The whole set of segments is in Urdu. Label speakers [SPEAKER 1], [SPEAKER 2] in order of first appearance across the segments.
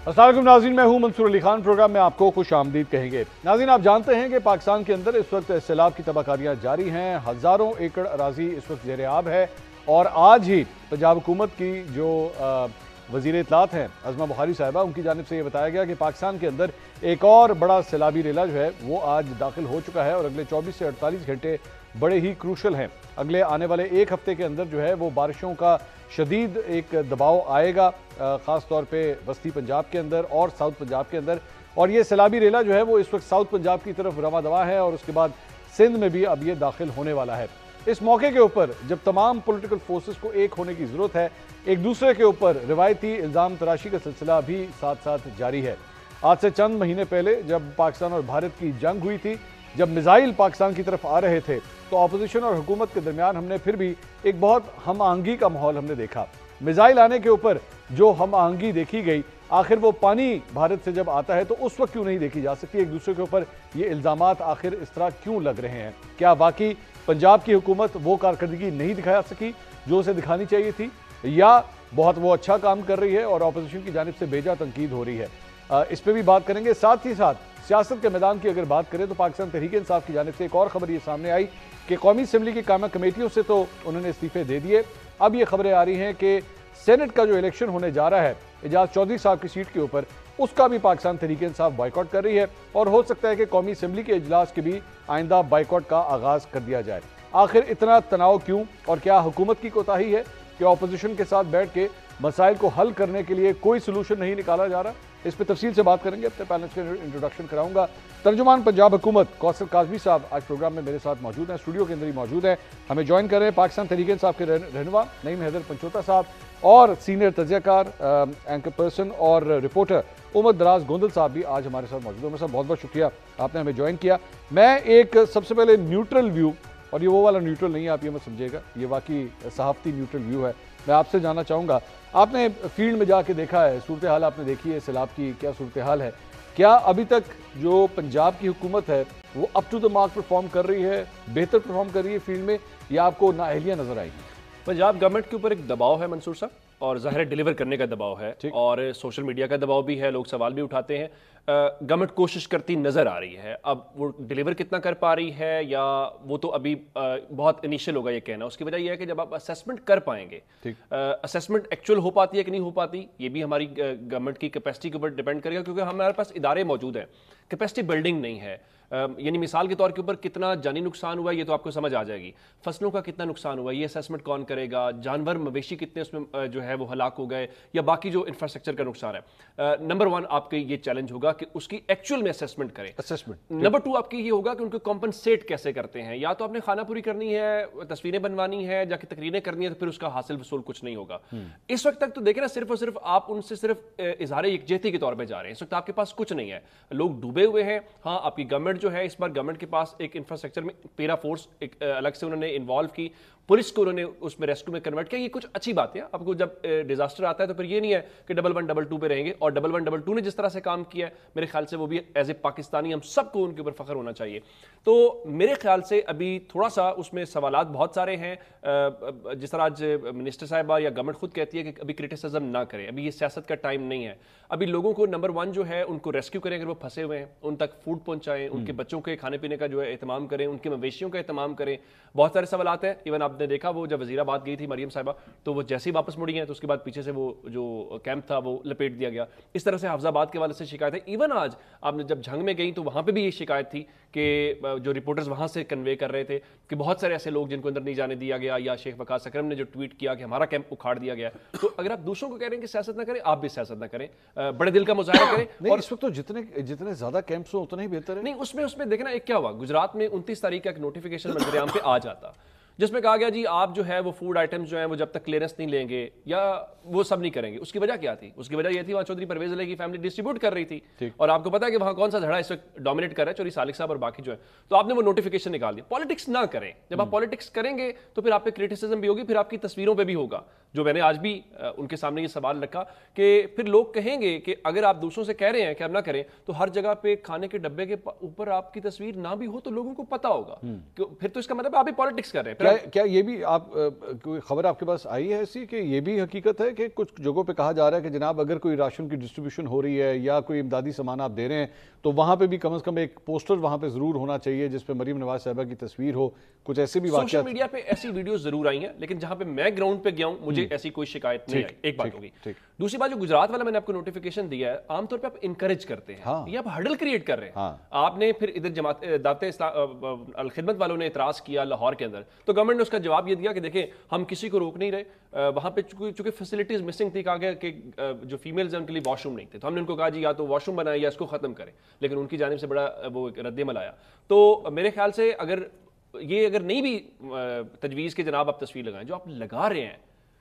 [SPEAKER 1] السلام علیکم ناظرین، میں ہوں منصور علی خان۔ پروگرام میں آپ کو خوش آمدید کہیں گے۔ ناظرین، آپ جانتے ہیں کہ پاکستان کے اندر اس وقت سیلاب کی تباہ کاریاں جاری ہیں، ہزاروں ایکڑ اراضی اس وقت زیر آب ہے، اور آج ہی پنجاب حکومت کی جو وزیر اطلاعات ہیں عظمہ بخاری صاحبہ، ان کی جانب سے یہ بتایا گیا کہ پاکستان کے اندر ایک اور بڑا سیلابی ریلا جو ہے وہ آج داخل ہو چکا ہے، اور اگلے 24 سے 48 گھنٹے بڑے ہی کروشل ہیں۔ اگلے آنے والے ایک ہفتے کے اندر جو ہے وہ بارشوں کا شدید ایک دباؤ آئے گا، خاص طور پہ وسطی پنجاب کے اندر اور ساؤتھ پنجاب کے اندر، اور یہ سیلابی ریلا جو ہے وہ اس وقت ساؤتھ پنجاب کی طرف رواں دواں ہے، اور اس کے بعد سندھ میں بھی اب یہ داخل ہونے والا ہے۔ اس موقع کے اوپر جب تمام پولیٹیکل فورسز کو ایک ہونے کی ضرورت ہے، ایک دوسرے کے اوپر روایتی الزام تراشی کا سلسلہ بھی ساتھ ساتھ جاری ہے۔ آج سے چند مہینے پہلے جب پاکستان اور بھارت کی جنگ ہوئی تھی، جب میزائل پاکستان کی طرف آ رہے تھے، تو اپوزیشن اور حکومت کے درمیان ہم نے پھر بھی ایک بہت ہم آہنگی کا ماحول ہم نے دیکھا۔ میزائل آنے کے اوپر جو ہم آہنگی دیکھی گئی، آخر وہ پانی بھارت سے جب آتا ہے تو اس وقت کیوں نہیں دیکھی جا سکتی؟ ایک دوسرے کے اوپر یہ الزامات آخر اس طرح کیوں لگ رہے ہیں؟ کیا واقعی پنجاب کی حکومت وہ کارکردگی نہیں دکھا سکی جو اسے دکھانی چاہیے تھی، یا بہت وہ اچھا کام کر رہی ہے اور اپوزیشن کی جانب سے بیجا تنقید ہو رہی ہے؟ اس پہ بھی بات کریں گے۔ ساتھ ہی ساتھ سیاست کے میدان کی اگر بات کریں تو پاکستان تحریک انصاف کی جانب سے ایک اور خبر یہ سامنے آئی کہ قومی اسمبلی کی قائمہ کمیٹیوں سے تو انہوں نے استعفے دے دیے، اب یہ خبریں آ رہی ہیں کہ سینٹ کا جو الیکشن ہونے جا رہا ہے اعجاز چودھری صاحب کی سیٹ کے اوپر، اس کا بھی پاکستان تحریک انصاف بائیکاٹ کر رہی ہے، اور ہو سکتا ہے کہ قومی اسمبلی کے اجلاس کے بھی آئندہ بائیکاٹ کا آغاز کر دیا جائے۔ آخر اتنا تناؤ کیوں، اور کیا حکومت کی کوتاہی ہے کہ اپوزیشن کے ساتھ بیٹھ کے مسائل کو حل کرنے کے لیے کوئی سلوشن نہیں نکالا جا رہا؟ اس پہ تفصیل سے بات کریں گے۔ اپنے پینلسٹ کے انٹروڈکشن کراؤں گا۔ ترجمان پنجاب حکومت کوثر کاظمی صاحب آج پروگرام میں میرے ساتھ موجود ہیں، اسٹوڈیو کے اندر ہی موجود ہیں، ہمیں جوائن کر رہے ہیں۔ پاکستان تحریک انصاف کے رہنما نعیم حیدر پنچوتا صاحب اور سینئر تجزیہ کار، اینکر پرسن اور رپورٹر عمر دراز گوندل صاحب بھی آج ہمارے ساتھ موجود ہیں۔ عمر صاحب، بہت بہت شکریہ، آپ نے ہمیں جوائن کیا۔ میں ایک سب سے پہلے نیوٹرل ویو، اور یہ وہ والا نیوٹرل نہیں ہے، آپ یہ مت سمجھے گا، یہ واقعی صحافتی نیوٹرل ویو ہے، میں آپ سے جاننا چاہوں گا، آپ نے فیلڈ میں جا کے دیکھا ہے، صورتحال آپ نے دیکھی ہے، سیلاب کی کیا صورتحال ہے، کیا ابھی تک جو پنجاب کی حکومت ہے وہ up to the mark perform کر رہی ہے، بہتر پرفارم کر رہی ہے فیلڈ میں، یا آپ کو نااہلیاں نظر آئی ہیں؟
[SPEAKER 2] پنجاب گورنمنٹ کے اوپر ایک دباؤ ہے منصور صاحب، اور ظاہر ڈیلیور کرنے کا دباؤ ہے، اور سوشل میڈیا کا دباؤ بھی ہے، لوگ سوال بھی اٹھاتے ہیں۔ گورنمنٹ کوشش کرتی نظر آ رہی ہے، اب وہ ڈیلیور کتنا کر پا رہی ہے یا وہ تو ابھی بہت انیشیل ہوگا یہ کہنا۔ اس کی وجہ یہ ہے کہ جب آپ اسیسمنٹ کر پائیں گے، اسیسمنٹ ایکچوئل ہو پاتی ہے کہ نہیں ہو پاتی، یہ بھی ہماری گورنمنٹ کی کیپیسٹی کے اوپر ڈیپینڈ کرے گا، کیونکہ ہمارے پاس ادارے موجود ہیں، کیپیسٹی بلڈنگ نہیں ہے۔ یعنی مثال کے طور کے اوپر کتنا جانی نقصان ہوا ہے یہ تو آپ کو سمجھ آ جائے گی، فصلوں کا کتنا نقصان ہوا ہے یہ اسیسمنٹ کون کرے گا، جانور مویشی کتنے اس میں جو ہے وہ ہلاک ہو گئے، یا باقی جو انفراسٹرکچر کا نقصان ہے۔ نمبر 1 آپ کے یہ چیلنج ہوگا کہ اس کی ایکچوئل میں اسیسمنٹ کریں۔ نمبر 2 آپ کی یہ ہوگا کہ ان کو کمپنسیٹ کیسے کرتے ہیں، یا تو آپ نے خانہ پوری کرنی ہے، تصویریں بنوانی ہے، جا کے تقریریں کرنی ہے، تو پھر اس کا حاصل وصول کچھ نہیں ہوگا۔ اس وقت تک تو دیکھیں نا، صرف اور صرف آپ ان سے صرف اظہار یکجہتی کے طور پہ جا رہے ہیں، اس وقت آپ کے پاس کچھ نہیں ہے، لوگ ڈوبے ہوئے ہیں۔ ہاں، آپ کی گورنمنٹ جو ہے اس بار گورنمنٹ کے پاس ایک انفراسٹرکچر میں پیرا فورس ایک الگ سے انہوں نے انوالو کی، پولیس کو انہوں نے اس میں ریسکیو میں کنورٹ کیا، یہ کچھ اچھی بات ہے۔ آپ کو جب ڈیزاسٹر آتا ہے تو پھر یہ نہیں ہے کہ 111122 پہ رہیں گے، اور 111122 نے جس طرح سے کام کیا ہے میرے خیال سے وہ بھی ایز اے پاکستانی ہم سب کو ان کے اوپر فخر ہونا چاہیے۔ تو میرے خیال سے ابھی تھوڑا سا اس میں سوالات بہت سارے ہیں، جس طرح آج منسٹر صاحبہ یا گورنمنٹ خود کہتی ہے کہ ابھی کرٹیسزم نہ کریں، ابھی یہ سیاست کا ٹائم نہیں ہے، ابھی لوگوں کو نمبر 1 جو ہے ان کو ریسکیو کریں، اگر وہ پھنسے ہوئے ہیں ان تک فوڈ پہنچائیں، ان کے بچوں کے کھانے پینے کا جو ہے اہتمام کریں، ان کے مویشیوں کا اہتمام کریں۔ بہت سارے سوالات ہیں، ایون آپ نے دیکھا وہ جب وزیر آباد گئی تھی مریم صاحبہ، تو وہ جیسے ہی واپس مڑی ہیں تو اس کے بعد پیچھے سے وہ جو کیمپ تھا وہ لپیٹ دیا گیا۔ اس طرح سے حفظ آباد کے والے سے شکایت ہے، ایون آج آپ نے جب جھنگ میں گئی تو وہاں پہ بھی یہ شکایت تھی کہ جو رپورٹرز وہاں سے کنوے کر رہے تھے کہ بہت سارے ایسے لوگ جن کو اندر نہیں جانے دیا گیا، یا شیخ وقاص اکرم نے جو ٹویٹ کیا کہ ہمارا کیمپ اکھاڑ دیا گیا۔ تو اگر آپ دوسروں کو کہہ رہے ہیں کہ سیاست نہ کریں، آپ بھی سیاست نہ کریں، بڑے دل کا مظاہرہ کریں۔
[SPEAKER 1] اور اس وقت تو جتنے زیادہ کیمپس ہو اتنا ہی بہتر ہے۔
[SPEAKER 2] نہیں، اس میں دیکھنا ایک کیا ہوا، گجرات میں 29 تاریخ کا ایک نوٹیفیکیشن منظر عام پہ آ جاتا، جس میں کہا گیا جی آپ جو ہے وہ فوڈ آئٹمز جو ہیں وہ جب تک کلیئرنس نہیں لیں گے یا وہ سب نہیں کریں گے۔ اس کی وجہ کیا تھی؟ اس کی وجہ یہ تھی وہاں چودھری پرویز علیہ کی فیملی ڈسٹریبیوٹ کر رہی تھی، اور آپ کو پتا ہے کہ وہاں کون سا دھڑا اس وقت ڈومینیٹ کر رہا ہے، چوری سالک صاحب اور باقی جو ہے، تو آپ نے وہ نوٹیفیکیشن نکال دیا۔ پالیٹکس نہ کریں، جب آپ پالیٹکس کریں گے تو پھر آپ پہ کرٹیسزم بھی ہوگی، پھر آپ کی تصویروں پہ بھی ہوگا۔ جو میں نے آج بھی ان کے سامنے یہ سوال رکھا کہ پھر لوگ کہیں گے کہ اگر آپ دوسروں سے کہہ رہے ہیں کہ اب نہ کریں تو ہر جگہ پہ کھانے کے ڈبے کے اوپر آپ کی تصویر نہ بھی ہو تو لوگوں کو پتا ہوگا، پھر تو اس کا مطلب آپ بھی پالیٹکس کر رہے ہیں.
[SPEAKER 1] کیا یہ بھی آپ کوئی خبر آپ کے پاس آئی ہے ایسی کہ یہ بھی حقیقت ہے کہ کچھ جگہوں پہ کہا جا رہا ہے کہ جناب اگر کوئی راشن کی ڈسٹریبیوشن ہو رہی ہے یا کوئی امدادی سامان آپ دے رہے ہیں تو وہاں پہ بھی کم از کم ایک پوسٹر وہاں پہ ضرور ہونا چاہیے جس پہ مریم نواز صاحبہ کی تصویر ہو؟ کچھ ایسے بھی واقعات
[SPEAKER 2] سوشل میڈیا پہ ایسی ویڈیوز ضرور آئی ہیں لیکن جہاں پہ میں گراؤنڈ پہ گیا ہوں مجھے ایسی کوئی شکایت نہیں آئی. ایک بات ہوگی. دوسری بات جو گجرات والا میں نے آپ کو نوٹیفیکیشن دیا ہے، عام طور پہ آپ انکریج کرتے ہیں، یہ آپ ہڈل کریٹ کر رہے ہیں. آپ نے پھر ادھر جماعت دعوت الخدمت والوں نے اعتراض کیا لاہور کے اندر، تو گورنمنٹ نے اس کا جواب یہ دیا کہ دیکھیں ہم کسی کو روک نہیں رہے، وہاں پہ چونکہ فیسلٹیز مسنگ تھی، کہا گیا کہ جو فیمیلز ہیں ان کے لیے واش روم نہیں تھے، تو ہم نے ان کو کہا جی یا تو واش روم بنائیں یا اس کو ختم کریں، لیکن ان کی جانب سے بڑا وہ رد عمل آیا. تو میرے خیال سے اگر نہیں بھی تجویز کے جناب آپ تصویر لگائیں، جو آپ لگا رہے ہیں،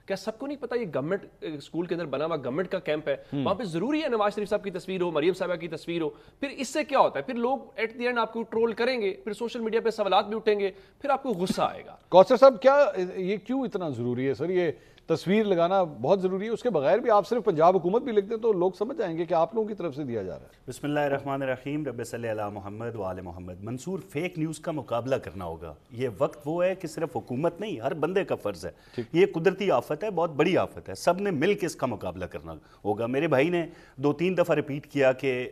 [SPEAKER 2] کیا سب کو نہیں پتا یہ گورنمنٹ اسکول کے اندر بنا ہوا گورنمنٹ کا کیمپ ہے، وہاں پہ ضروری ہے نواز شریف صاحب کی تصویر ہو، مریم صاحبہ کی تصویر ہو؟ پھر اس سے کیا ہوتا ہے؟ پھر لوگ ایٹ دی اینڈ آپ کو ٹرول کریں گے، پھر سوشل میڈیا پہ سوالات بھی اٹھیں گے، پھر آپ کو غصہ آئے گا.
[SPEAKER 1] کوثر صاحب کیا یہ کیوں اتنا ضروری ہے سر؟ یہ تصویر لگانا بہت ضروری ہے، اس کے بغیر بھی آپ صرف پنجاب حکومت بھی لکھ دیں تو لوگ سمجھ جائیں گے کہ آپ لوگوں کی طرف سے دیا جا رہا ہے.
[SPEAKER 3] بسم اللہ الرحمن الرحیم، رب صلی علی محمد وآل محمد. منصور، فیک نیوز کا مقابلہ کرنا ہوگا. یہ وقت وہ ہے کہ صرف حکومت نہیں، ہر بندے کا فرض ہے. یہ قدرتی آفت ہے، بہت بڑی آفت ہے، سب نے مل کے اس کا مقابلہ کرنا ہوگا. میرے بھائی نے 2-3 دفعہ ریپیٹ کیا کہ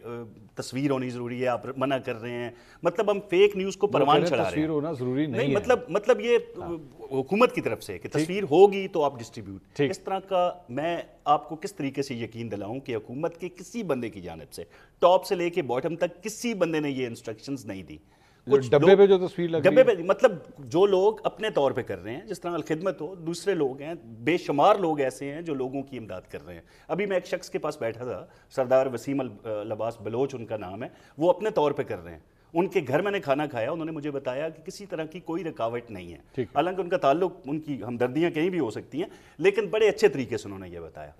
[SPEAKER 3] تصویر ہونی ضروری ہے، آپ منع کر رہے ہیں، مطلب ہم فیک نیوز کو پروان چڑھا رہے ہیں.
[SPEAKER 1] تصویر ہونا ضروری نہیں ہے،
[SPEAKER 3] مطلب یہ حکومت کی طرف سے کہ تصویر ہوگی تو آپ ڈسٹریبیوٹ. اس طرح کا میں آپ کو کس طریقے سے یقین دلاؤں کہ حکومت کے کسی بندے کی جانب سے ٹاپ سے لے کے باٹم تک کسی بندے نے یہ انسٹرکشنز نہیں دی.
[SPEAKER 1] ڈبے پہ جو تصویر لگ رہی ہے،
[SPEAKER 3] ڈبے پہ مطلب جو لوگ اپنے طور پہ کر رہے ہیں، جس طرح الخدمت ہو، دوسرے لوگ ہیں، بے شمار لوگ ایسے ہیں جو لوگوں کی امداد کر رہے ہیں. ابھی میں ایک شخص کے پاس بیٹھا تھا، سردار وسیم لباس بلوچ ان کا نام ہے، وہ اپنے طور پہ کر رہے ہیں. ان کے گھر میں نے کھانا کھایا، انہوں نے مجھے بتایا کہ کسی طرح کی کوئی رکاوٹ نہیں ہے. حالانکہ ان کا تعلق، ان کی ہمدردیاں کہیں بھی ہو سکتی ہیں، لیکن بڑے اچھے طریقے سے انہوں نے یہ بتایا.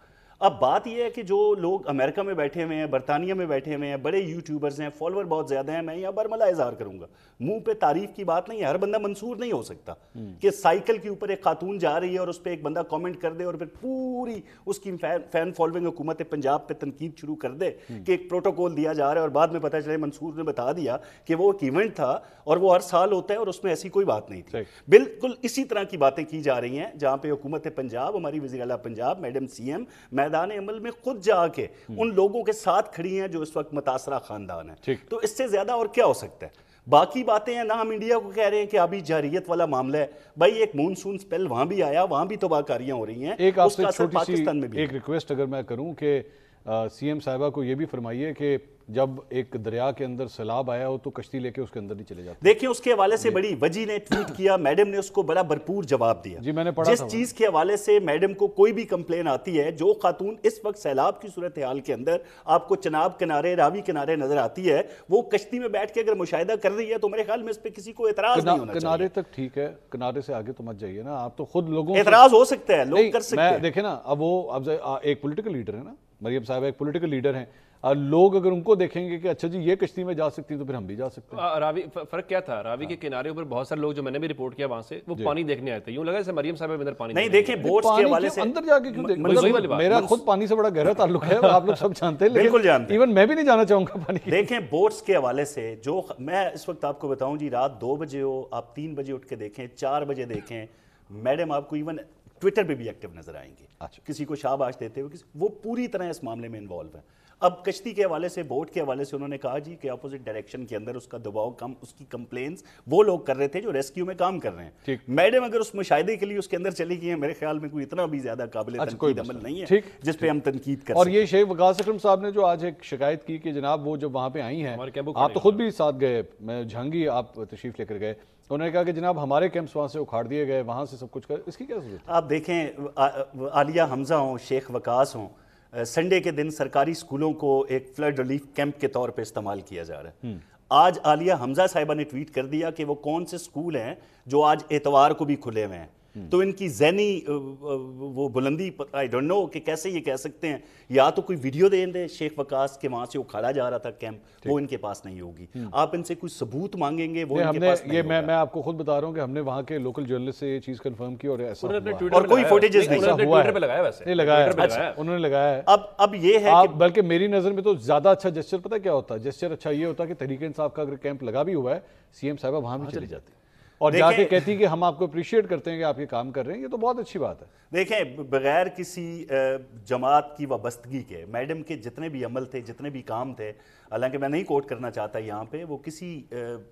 [SPEAKER 3] اب بات یہ ہے کہ جو لوگ امریکہ میں بیٹھے ہوئے ہیں، برطانیہ میں بیٹھے ہوئے ہیں، بڑے یوٹیوبرز ہیں، فالوور بہت زیادہ ہیں، میں یہاں برملا اظہار کروں گا، منہ پہ تعریف کی بات نہیں ہے. ہر بندہ منصور نہیں ہو سکتا کہ سائیکل کے اوپر ایک خاتون جا رہی ہے اور اس پہ ایک بندہ کامنٹ کر دے اور پھر پوری اس کی فین فالوئنگ حکومت پنجاب پہ تنقید شروع کر دے کہ ایک پروٹوکول دیا جا رہا ہے، اور بعد میں پتہ چلے منصور نے بتا دیا کہ وہ ایک ایونٹ تھا اور وہ ہر سال ہوتا ہے اور اس میں ایسی کوئی بات نہیں تھی. بالکل اسی طرح کی باتیں کی جا رہی ہیں جہاں پہ حکومت پنجاب، ہماری وزیر اعلیٰ پنجاب میڈم سی ایم میدان عمل میں خود جا کے ان لوگوں کے ساتھ کھڑی ہیں جو اس وقت متاثرہ خاندان ہیں. تو اس سے زیادہ اور کیا ہو سکتا ہے؟ باقی باتیں ہیں، نہ ہم انڈیا کو کہہ رہے ہیں کہ ابھی جارحیت والا معاملہ ہے. بھائی ایک مونسون سپیل وہاں بھی آیا، وہاں بھی تباہ کاریاں ہو رہی ہیں.
[SPEAKER 1] ایک آپ سے چھوٹی سی ایک ریکویسٹ اگر میں کروں کہ سی ایم صاحبہ کو یہ بھی فرمائیے کہ جب ایک دریا کے اندر سیلاب آیا ہو تو کشتی لے کے اس کے اندر نہیں چلے جاتے.
[SPEAKER 3] دیکھیں اس کے حوالے سے بڑی وجی نے ٹویٹ کیا، میڈم نے اس کو بڑا بھرپور جواب دیا.
[SPEAKER 1] جی میں نے پڑھا
[SPEAKER 3] جس چیز کے حوالے سے میڈم کو کوئی بھی کمپلین آتی ہے، جو خاتون اس وقت سیلاب کی صورتحال کے اندر آپ کو چناب کنارے، راوی کنارے نظر آتی ہے، وہ کشتی میں بیٹھ کے اگر مشاہدہ کر رہی ہے تو میرے خیال میں اس پہ کسی کو اعتراض نہیں ہونا چاہیے.
[SPEAKER 1] کنارے تک ٹھیک ہے، کنارے سے آگے تو مت جائیے نا. آپ تو خود لوگوں
[SPEAKER 3] اعتراض ہو سکتا ہے، لوگ کر سکتے ہیں.
[SPEAKER 1] دیکھیں نا، اب وہ ایک پولیٹیکل لیڈر ہے نا، مریم صاحب ایک پولیٹیکل لیڈر ہیں. لوگ اگر ان کو دیکھیں گے کہ اچھا جی یہ کشتی میں جا سکتی تو پھر ہم بھی جا سکتے ہیں.
[SPEAKER 2] راوی فرق کیا تھا؟ راوی کے کنارے اوپر بہت سارے لوگ جو میں نے بھی رپورٹ کیا وہاں سے وہ پانی دیکھنے آئے تھے. یوں لگا جیسے مریم صاحب اندر پانی
[SPEAKER 3] نہیں. دیکھیں بوٹس کے حوالے سے
[SPEAKER 1] اندر جا کے کیوں دیکھیں، میرا خود پانی سے بڑا گہرا تعلق ہے، آپ لوگ سب جانتے ہیں،
[SPEAKER 3] بالکل جانتے ہیں،
[SPEAKER 1] ایون میں بھی نہیں جانا چاہوں گا پانی.
[SPEAKER 3] دیکھیں بوٹس کے حوالے سے جو میں اس وقت آپ کو بتاؤں جی، رات 2 بجے ہو، آپ 3 بجے اٹھ کے دیکھیں، 4 بجے دیکھیں، میڈم آپ کو ایون ٹویٹر پہ بھی ایکٹیو نظر آئیں گے کسی کو شاباش دیتے ہوئے. وہ پوری طرح اس معاملے میں انوالو ہے. اب کشتی کے حوالے سے، بوٹ کے حوالے سے انہوں نے کہا جی کہ اپوزٹ ڈائریکشن کے اندر اس کا دباؤ کم، اس کی کمپلینز وہ لوگ کر رہے تھے جو ریسکیو میں کام کر رہے ہیں. میڈم اگر اس مشاہدے کے لیے اس کے اندر چلی گئی ہیں، میرے خیال میں کوئی اتنا بھی زیادہ قابل تنقید عمل نہیں ہے جس پہ ہم تنقید کر سکیں.
[SPEAKER 1] اور یہ شیخ وقاص اکرم صاحب نے جو آج ایک شکایت کی کہ جناب وہ جب وہاں پہ آئی ہیں، آپ تو خود بھی ساتھ گئے، میں جھانگی آپ تشریف لے کر گئے، انہوں نے کہا کہ جناب ہمارے کیمپس وہاں سے اکھاڑ دیے گئے، وہاں سے سب کچھ کر، اس کی کیا ضرورت ہے؟
[SPEAKER 3] آپ دیکھیں عالیہ حمزہ ہوں، شیخ وقاص ہوں، سنڈے کے دن سرکاری سکولوں کو ایک فلڈ ریلیف کیمپ کے طور پہ استعمال کیا جا رہا ہے. آج عالیہ حمزہ صاحبہ نے ٹویٹ کر دیا کہ وہ کون سے سکول ہیں جو آج اتوار کو بھی کھلے ہوئے ہیں. تو ان کی ذہنی وہ بلندی آئی ڈونٹ نو کہ کیسے یہ کہہ سکتے ہیں. یا تو کوئی ویڈیو دے دیں شیخ وقاص کے وہاں سے اکھاڑا جا رہا تھا کیمپ, وہ ان کے پاس نہیں ہوگی. آپ ان سے کوئی ثبوت مانگیں گے, وہ ان کے پاس نہیں ہوگا.
[SPEAKER 1] میں آپ کو خود بتا رہا ہوں کہ ہم نے وہاں کے لوکل جرنلسٹ سے یہ چیز کنفرم کی اور ایسا
[SPEAKER 3] اور کوئی فوٹیجز نہیں
[SPEAKER 1] لگایا, انہوں نے لگایا ہے.
[SPEAKER 3] اب یہ ہے کہ
[SPEAKER 1] بلکہ میری نظر میں تو زیادہ اچھا جسچر پتہ کیا ہوتا ہے, جسچر اچھا یہ ہوتا ہے کہ تحریک انصاف کا اگر کیمپ لگا بھی ہوا ہے, سی ایم صاحبہ وہاں بھی چلی جاتی اور جا کے کہتی کہ ہم آپ کو اپریشیٹ کرتے ہیں کہ آپ یہ کام کر رہے ہیں, یہ تو بہت اچھی بات ہے.
[SPEAKER 3] دیکھیں, بغیر کسی جماعت کی وابستگی کے میڈم کے جتنے بھی عمل تھے, جتنے بھی کام تھے, حالانکہ میں نہیں کوٹ کرنا چاہتا یہاں پہ, وہ کسی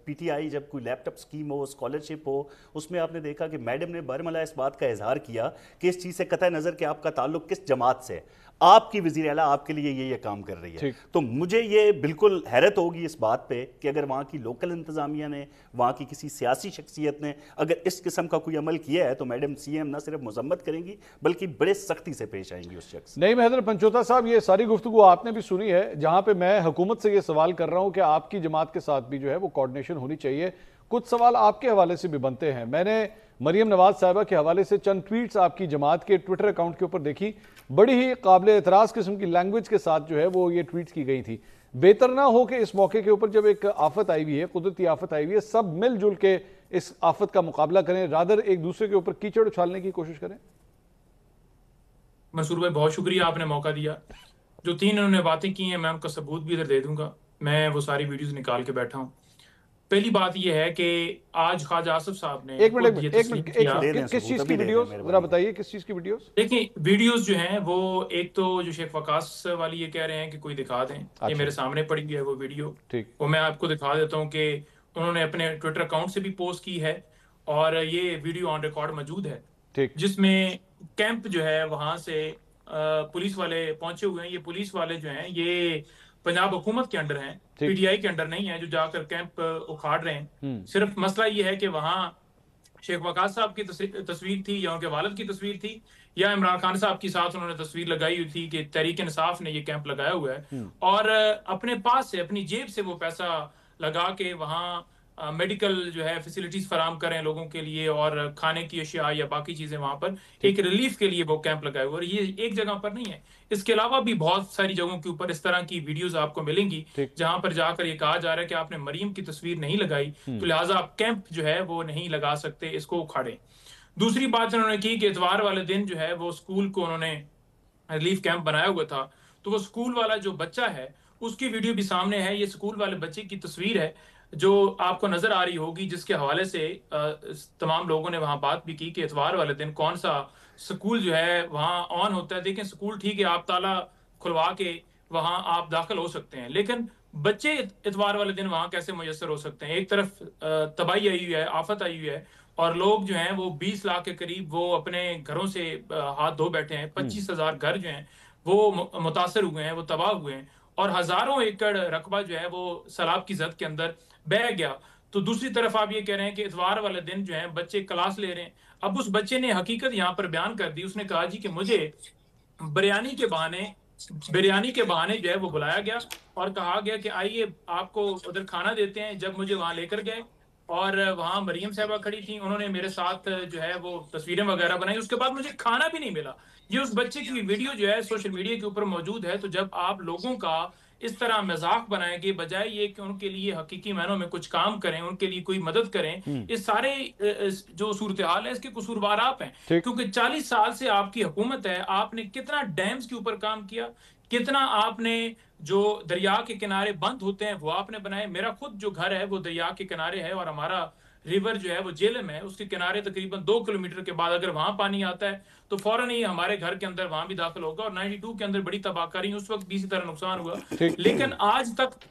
[SPEAKER 3] پی ٹی آئی جب کوئی لیپ ٹاپ اسکیم ہو, اسکالرشپ ہو, اس میں آپ نے دیکھا کہ میڈم نے برملا اس بات کا اظہار کیا کہ اس چیز سے قطع نظر کہ آپ کا تعلق کس جماعت سے, آپ کی وزیر اعلیٰ آپ کے لیے یہ کام کر رہی ہے. تو مجھے یہ بالکل حیرت ہوگی اس بات پہ کہ اگر وہاں کی لوکل انتظامیہ نے, وہاں کی کسی سیاسی شخصیت نے اگر اس قسم کا کوئی عمل کیا ہے تو میڈم سی ایم نہ صرف مذمت کریں گی بلکہ بڑے سختی سے پیش آئیں گی اس شخص.
[SPEAKER 1] نہیں حیدر پنچوتا صاحب, یہ ساری گفتگو آپ نے بھی سنی ہے, جہاں پہ میں حکومت سے یہ سوال کر رہا ہوں کہ آپ کی جماعت کے ساتھ بھی جو ہے وہ کوارڈینیشن ہونی چاہیے. کچھ سوال آپ کے حوالے سے بھی بنتے ہیں. میں نے مریم نواز صاحبہ کے حوالے سے چند ٹویٹس آپ کی جماعت کے ٹویٹر اکاؤنٹ کے اوپر دیکھی, بڑی ہی قابل اعتراض قسم کی لینگویج کے ساتھ جو ہے وہ یہ ٹویٹس کی گئی تھی. بہتر نہ ہو کہ اس موقع کے اوپر جب ایک آفت آئی ہوئی ہے, قدرتی آفت آئی ہوئی ہے, سب مل جل کے اس آفت کا مقابلہ کریں, رادر ایک دوسرے کے اوپر کیچڑ اچھالنے کی کوشش کریں.
[SPEAKER 4] منصور بھائی بہت شکریہ, آپ نے موقع دیا. جو 3 انہوں نے باتیں کی ہیں میں ان کا ثبوت بھی ادھر دے دوں گا, میں وہ ساری ویڈیوز نکال کے بیٹھا ہوں. پہلی بات یہ ہے کہ آج خواجہ آصف صاحب نے
[SPEAKER 1] ایک منٹ کس چیز کی ویڈیوز ذرا بتائیے, کس چیز کی ویڈیوز؟
[SPEAKER 4] دیکھیں ویڈیوز جو ہیں وہ ایک تو جو شیخ وقاص والی یہ کہہ رہے ہیں کہ کوئی دکھا دیں, یہ میرے سامنے پڑی ہوئی ہے وہ ویڈیو, وہ میں آپ کو دکھا دیتا ہوں کہ انہوں نے اپنے ٹویٹر اکاؤنٹ سے بھی پوسٹ کی ہے اور یہ ویڈیو آن ریکارڈ موجود ہے, جس میں کیمپ جو ہے وہاں سے پولیس والے پہنچے ہوئے ہیں. یہ پولیس والے جو ہیں یہ پنجاب حکومت کے انڈر ہیں, پی ٹی آئی کے انڈر نہیں ہیں جو جا کر کیمپ اکھاڑ رہے ہیں. صرف مسئلہ یہ ہے کہ وہاں شیخ وقاص صاحب کی تصویر تھی یا ان کے والد کی تصویر تھی یا عمران خان صاحب کی ساتھ انہوں نے تصویر لگائی ہوئی تھی کہ تحریک انصاف نے یہ کیمپ لگایا ہوا ہے, اور اپنے پاس سے اپنی جیب سے وہ پیسہ لگا کے وہاں میڈیکل جو ہے فیسلٹیز فراہم کریں لوگوں کے لیے اور کھانے کی اشیاء یا باقی چیزیں وہاں پر ایک ریلیف کے لیے وہ کیمپ لگائے ہوئے. اور یہ ایک جگہ پر نہیں ہے, اس کے علاوہ بھی بہت ساری جگہوں کے اوپر اس طرح کی ویڈیوز آپ کو ملیں گی جہاں پر جا کر یہ کہا جا رہا ہے کہ آپ نے مریم کی تصویر نہیں لگائی تو لہٰذا آپ کیمپ جو ہے وہ نہیں لگا سکتے, اس کو اکھاڑیں. دوسری بات انہوں نے کی کہ اتوار والے دن جو ہے وہ اسکول کو انہوں نے ریلیف کیمپ بنایا ہوا تھا, تو وہ اسکول والا جو بچہ ہے اس کی ویڈیو بھی سامنے ہے. یہ اسکول والے بچے کی تصویر ہے جو آپ کو نظر آ رہی ہوگی, جس کے حوالے سے تمام لوگوں نے وہاں بات بھی کی کہ اتوار والے دن کون سا سکول جو ہے وہاں آن ہوتا ہے. دیکھیں سکول ٹھیک ہے, آپ تالا کھلوا کے وہاں آپ داخل ہو سکتے ہیں, لیکن بچے اتوار والے دن وہاں کیسے میسر ہو سکتے ہیں؟ ایک طرف تباہی آئی ہوئی ہے, آفت آئی ہوئی ہے, اور لوگ جو ہیں وہ 20 لاکھ کے قریب وہ اپنے گھروں سے ہاتھ دھو بیٹھے ہیں. 25,000 گھر جو ہیں وہ متاثر ہوئے ہیں, وہ تباہ ہوئے ہیں, اور ہزاروں ایکڑ رقبہ جو ہے وہ سیلاب کی زد کے اندر بہ گیا. تو دوسری طرف آپ یہ کہہ رہے ہیں کہ اتوار والے دن جو ہے بچے کلاس لے رہے ہیں. اب اس بچے نے حقیقت یہاں پر بیان کر دی, اس نے کہا جی کہ مجھے بریانی کے بہانے جو ہے وہ بلایا گیا اور کہا گیا کہ آئیے آپ کو ادھر کھانا دیتے ہیں. جب مجھے وہاں لے کر گئے اور وہاں مریم صاحبہ کھڑی تھیں, انہوں نے میرے ساتھ جو ہے وہ تصویریں وغیرہ بنائی, اس کے بعد مجھے کھانا بھی نہیں ملا. یہ اس بچے کی ویڈیو جو ہے سوشل میڈیا کے اوپر موجود ہے. تو جب آپ لوگوں کا اس طرح مذاق بنائیں گے بجائے یہ کہ ان کے لیے حقیقی معنوں میں کچھ کام کریں, ان کے لیے کوئی مدد کریں, اس سارے جو صورتحال ہے اس کے قصوروار آپ ہیں. کیونکہ 40 سال سے آپ کی حکومت ہے, آپ نے کتنا ڈیمز کے اوپر کام کیا, کتنا آپ نے جو دریا کے کنارے بند ہوتے ہیں وہ آپ نے بنائے. میرا خود جو گھر ہے وہ دریا کے کنارے ہے, اور ہمارا ریور جو ہے وہ جیلم ہے, اس کے کنارے تقریباً 2 کلومیٹر کے بعد اگر وہاں پانی آتا ہے تو فوراً ہی ہمارے گھر کے اندر وہاں بھی داخل ہوگا. اور 92 کے اندر بڑی تباہ کاری, اس وقت بھی اسی طرح نقصان ہوا. لیکن آج تک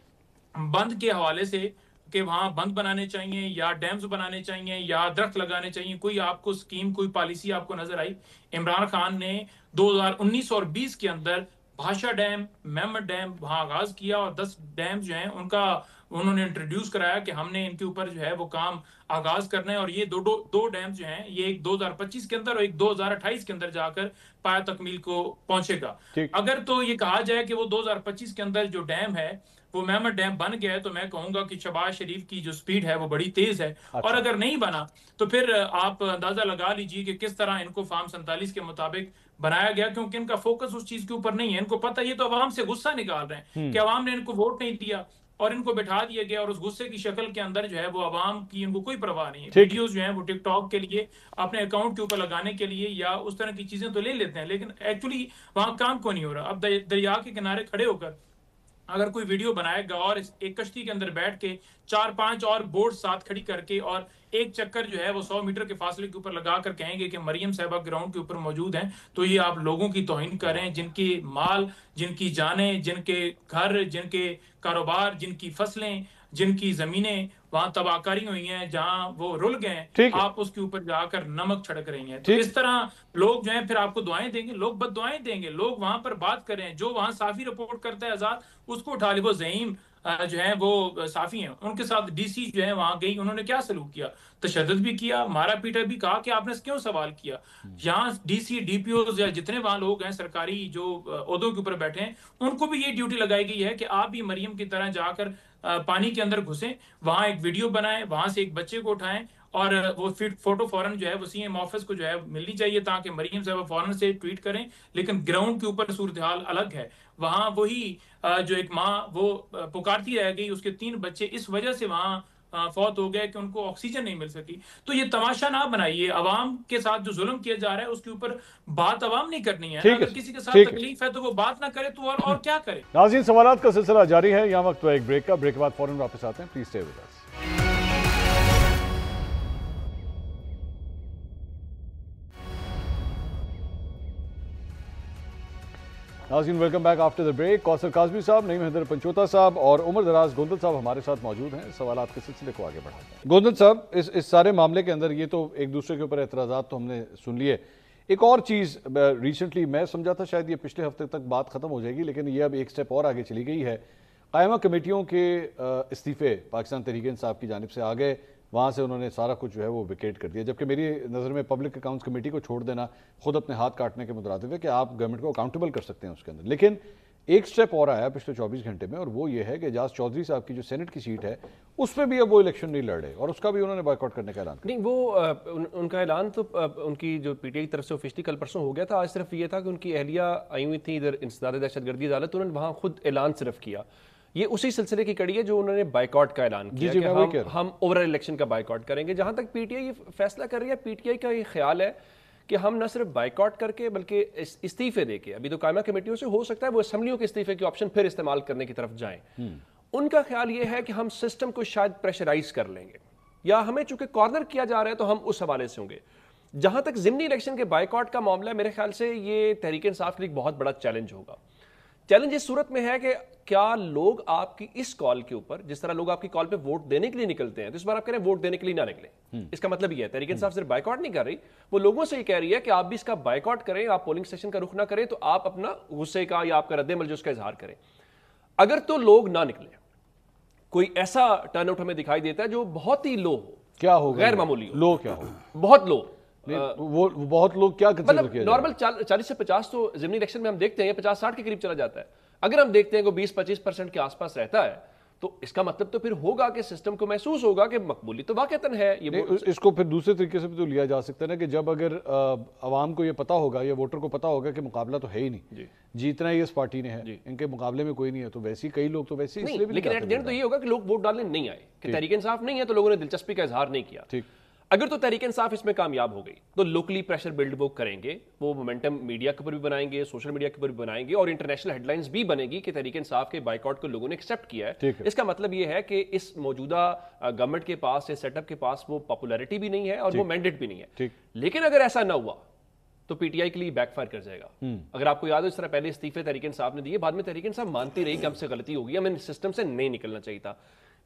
[SPEAKER 4] بند کے حوالے سے کہ وہاں بند بنانے چاہیے یا ڈیمز بنانے چاہیے یا درخت لگانے چاہیے, کوئی آپ کو سکیم, کوئی پالیسی آپ کو نظر آئی؟ عمران خان نے 2019 اور 20 کے اندر بھاشا ڈیم، میمت ڈیم وہاں آغاز کیا، اور 10 ڈیم جو ہیں ان کا انہوں نے انٹروڈیوس کرایا کہ ہم نے ان کے اوپر جو ہے وہ کام آغاز کرنا ہے، اور یہ دو ڈیم جو ہیں یہ ایک 2025 کے اندر اور ایک 2028 کے اندر جا کر پایا تکمیل کو پہنچے گا۔ اگر تو یہ کہا جائے کہ وہ 2025 کے اندر جو ڈیم ہے وہ میمت ڈیم بن گیا ہے، تو میں کہوں گا کہ شہباز شریف کی جو سپیڈ ہے وہ بڑی تیز ہے، اور اگر نہیں بنا تو پھر آپ اندازہ لگا لیجئے کہ کس طرح ان کو فارم 47 کے مطابق بنایا گیا، کیونکہ ان کا فوکس اس چیز کے اوپر نہیں ہے۔ ان کو پتہ یہ تو عوام سے غصہ نکال رہے ہیں کہ عوام نے ان کو ووٹ نہیں دیا اور ان کو بٹھا دیا گیا، اور اس غصے کی شکل کے اندر جو ہے وہ عوام کی ان کو کوئی پرواہ نہیں ہے۔ ویڈیوز جو ہیں وہ ٹک ٹاک کے لیے اپنے اکاؤنٹ کے اوپر لگانے کے لیے یا اس طرح کی چیزیں تو لے لیتے ہیں، لیکن ایکچولی وہاں کام کو نہیں ہو رہا۔ اب دریا کے کنارے کھڑے ہو کر اگر کوئی ویڈیو بنائے گا اور ایک کشتی کے اندر بیٹھ کے 4-5 اور بورڈ ساتھ کھڑی کر کے اور ایک چکر جو ہے وہ 100 میٹر کے فاصلے کے اوپر لگا کر کہیں گے کہ مریم صاحبہ گراؤنڈ کے اوپر موجود ہیں، تو یہ آپ لوگوں کی توہین کر رہے ہیں، جن کی مال، جن کی جانیں، جن کے گھر، جن کے کاروبار، جن کی فصلیں، جن کی زمینیں وہاں تباہ کاری ہوئی ہیں، جہاں وہ رل گئے ہیں، آپ اس کے اوپر جا کر نمک چھڑک رہی ہیں۔ تو اس طرح لوگ جو ہیں پھر آپ کو دعائیں دیں گے، لوگ بد دعائیں دیں گے، لوگ وہاں پر بات کریں، جو وہاں صافی رپورٹ کرتا ہے آزاد اس کو اٹھا لے۔ وہ زعیم جو ہیں وہ صافی ہیں، ان کے ساتھ ڈی سی جو ہیں وہاں گئی، انہوں نے کیا سلوک کیا؟ تشدد بھی کیا، مارا پیٹا بھی، کہا کہ آپ نے کیوں سوال کیا؟ یہاں D C, D P Os یا جتنے وہاں لوگ ہیں سرکاری جو عہدوں کے اوپر بیٹھے ہیں، ان کو بھی یہ ڈیوٹی لگائی گئی ہے کہ آپ بھی مریم کی طرح جا کر پانی کے اندر گھسیں، وہاں ایک ویڈیو بنائیں، وہاں سے ایک بچے کو اٹھائیں، اور وہ فوٹو فوراً جو ہے وسیم آفس کو جو ہے ملنی چاہیے تاکہ مریم صاحب فوراً سے ٹویٹ کریں۔ لیکن گراؤنڈ کے اوپر صورتحال الگ ہے، وہاں وہی جو ایک ماں وہ پکارتی رہ گئی، اس کے 3 بچے اس وجہ سے وہاں فوت ہو گئے کہ ان کو آکسیجن نہیں مل سکی۔ تو یہ تماشا نہ بنائیے، عوام کے ساتھ جو ظلم کیا جا رہا ہے اس کے اوپر بات عوام نہیں کرنی ہے۔ اگر کسی کے ساتھ تکلیف ہے تو وہ بات نہ کرے تو اور کیا کرے۔
[SPEAKER 1] ناظرین، سوالات کا سلسلہ جاری ہے، یہاں وقت تو ایک بریک کا، بریک کے بعد فوراً واپس آتے ہیں، پلیز اسٹے ود اس۔ ناظرین، welcome back after the break. Kausar Kazmi Sahab, Naeem Haider پنچوتا صاحب اور عمر دراز گوندل صاحب ہمارے ساتھ موجود ہیں، سوالات کے سلسلے کو آگے بڑھاتے ہیں۔ گوندل صاحب، اس سارے معاملے کے اندر یہ تو ایک دوسرے کے اوپر اعتراضات تو ہم نے سن لیے، ایک اور چیز ریسنٹلی میں سمجھا تھا شاید یہ پچھلے ہفتے تک بات ختم ہو جائے گی، لیکن یہ اب ایک سٹیپ اور آگے چلی گئی ہے۔ قائمہ کمیٹیوں کے استعفے پاکستان تحریک انصاف کی جانب سے آ گئے، وہاں سے انہوں نے سارا کچھ جو ہے وہ ویکیٹ کر دیا، جبکہ میری نظر میں پبلک اکاؤنٹس کمیٹی کو چھوڑ دینا خود اپنے ہاتھ کاٹنے کے مترادف ہے کہ آپ گورنمنٹ کو اکاؤنٹیبل کر سکتے ہیں اس کے اندر۔ لیکن ایک سٹیپ اور آیا پچھلے 24 گھنٹے میں، اور وہ یہ ہے کہ اعجاز چودھری صاحب کی جو سینٹ کی سیٹ ہے اس پہ بھی اب وہ الیکشن نہیں لڑے، اور اس کا بھی انہوں نے بائیکاٹ کرنے کا اعلان کیا۔
[SPEAKER 2] نہیں، وہ ان کا اعلان تو ان کی جو پی ٹی آئی کی طرف سے آفیشلی کل پرسوں ہو گیا تھا، آج صرف یہ تھا کہ ان کی اہلیہ آئی ہوئی تھی ادھر انسداد دہشت گردی عدالت، انہوں نے وہاں خود اعلان صرف کیا۔ یہ اسی سلسلے کی کڑی ہے جو انہوں نے بائیکاٹ کا اعلان کیا کہ ہم اوور آل الیکشن کا بائیکاٹ کریں گے۔ جہاں تک پی ٹی آئی یہ فیصلہ کر رہی ہے، پی ٹی آئی کا یہ خیال ہے کہ ہم نہ صرف بائیکاٹ کر کے بلکہ استعفے دے کے، ابھی تو قائمہ کمیٹیوں سے ہو سکتا ہے وہ اسمبلیوں کے استعفے کے آپشن پھر استعمال کرنے کی طرف جائیں۔ ان کا خیال یہ ہے کہ ہم سسٹم کو شاید پریشرائز کر لیں گے، یا ہمیں چونکہ کارنر کیا جا رہا ہے تو ہم اس حوالے سے ہوں گے۔ جہاں تک ضمنی الیکشن کے بائیکاٹ کا معاملہ ہے، میرے خیال سے یہ تحریک انصاف کے لیے بہت بڑا چیلنج ہوگا۔ چیلنج اس صورت میں ہے کہ کیا لوگ آپ کی اس کال کے اوپر، جس طرح لوگ آپ کی کال پہ ووٹ دینے کے لیے نکلتے ہیں، تو اس بار آپ کہہ رہے ہیں ووٹ دینے کے لیے نہ نکلیں۔ اس کا مطلب یہ ہے تحریک انصاف صرف بائیکاٹ نہیں کر رہی، وہ لوگوں سے یہ کہہ رہی ہے کہ آپ بھی اس کا بائیکاٹ کریں، آپ پولنگ اسٹیشن کا رخ نہ کریں، تو آپ اپنا غصے کا یا آپ کا رد عمل جو اس کا اظہار کریں۔ اگر تو لوگ نہ نکلیں، کوئی ایسا ٹرن آؤٹ ہمیں دکھائی دیتا ہے جو بہت ہی لو ہو،
[SPEAKER 1] کیا ہو
[SPEAKER 2] غیر معمولی ہو،
[SPEAKER 1] لو کیا ہو،
[SPEAKER 2] بہت لو،
[SPEAKER 1] وہ بہت لوگ کیا
[SPEAKER 2] مطلب نارمل 40 سے 50 تو ضمنی الیکشن میں ہم دیکھتے ہیں 50-60 کے قریب چلا جاتا ہے۔ اگر ہم دیکھتے ہیں کہ 20-25% کے آس پاس رہتا ہے تو اس کا مطلب تو پھر ہوگا کہ سسٹم کو محسوس ہوگا کہ مقبولی تو واقعتاً ہے۔
[SPEAKER 1] اس کو پھر دوسرے طریقے سے بھی تو لیا جا سکتا ہے نا کہ جب اگر عوام کو یہ پتا ہوگا یا ووٹر کو پتا ہوگا کہ مقابلہ تو ہے ہی نہیں، جیتنا ہی اس پارٹی نے ہے، ان کے مقابلے میں کوئی نہیں ہے، تو ویسے ہی کئی لوگ تو ویسے ہی،
[SPEAKER 2] لیکن ایٹ دی اینڈ تو یہ ہوگا کہ لوگ ووٹ ڈالنے نہیں آئے، کہ تحریک انصاف نہیں ہے تو لوگوں نے دلچسپی کا اظہار نہیں کیا۔ اگر تو تحریک انصاف اس میں کامیاب ہو گئی تو لوکلی پریشر بلڈ وہ کریں گے، وہ مومنٹم میڈیا کے اوپر بھی بنائیں گے، سوشل میڈیا کے اوپر بھی بنائیں گے، اور انٹرنیشنل ہیڈ لائنز بھی بنے گی کہ تحریک انصاف کے بائیکاٹ کو لوگوں نے ایکسیپٹ کیا ہے۔ اس کا مطلب یہ ہے کہ اس موجودہ گورنمنٹ کے پاس، اس سیٹ اپ کے پاس وہ پاپولیرٹی بھی نہیں ہے اور وہ مینڈیٹ بھی نہیں ہے۔ لیکن اگر ایسا نہ ہوا تو پی ٹی آئی کے لیے بیک فائر کر جائے گا۔ اگر آپ کو یاد ہو اس طرح پہلے استعفے تحریک انصاف نے دیے، بعد میں تحریک انصاف مانتی رہی کہ ہم سے غلطی ہوگی، ہمیں سسٹم سے نہیں نکلنا چاہیے تھا۔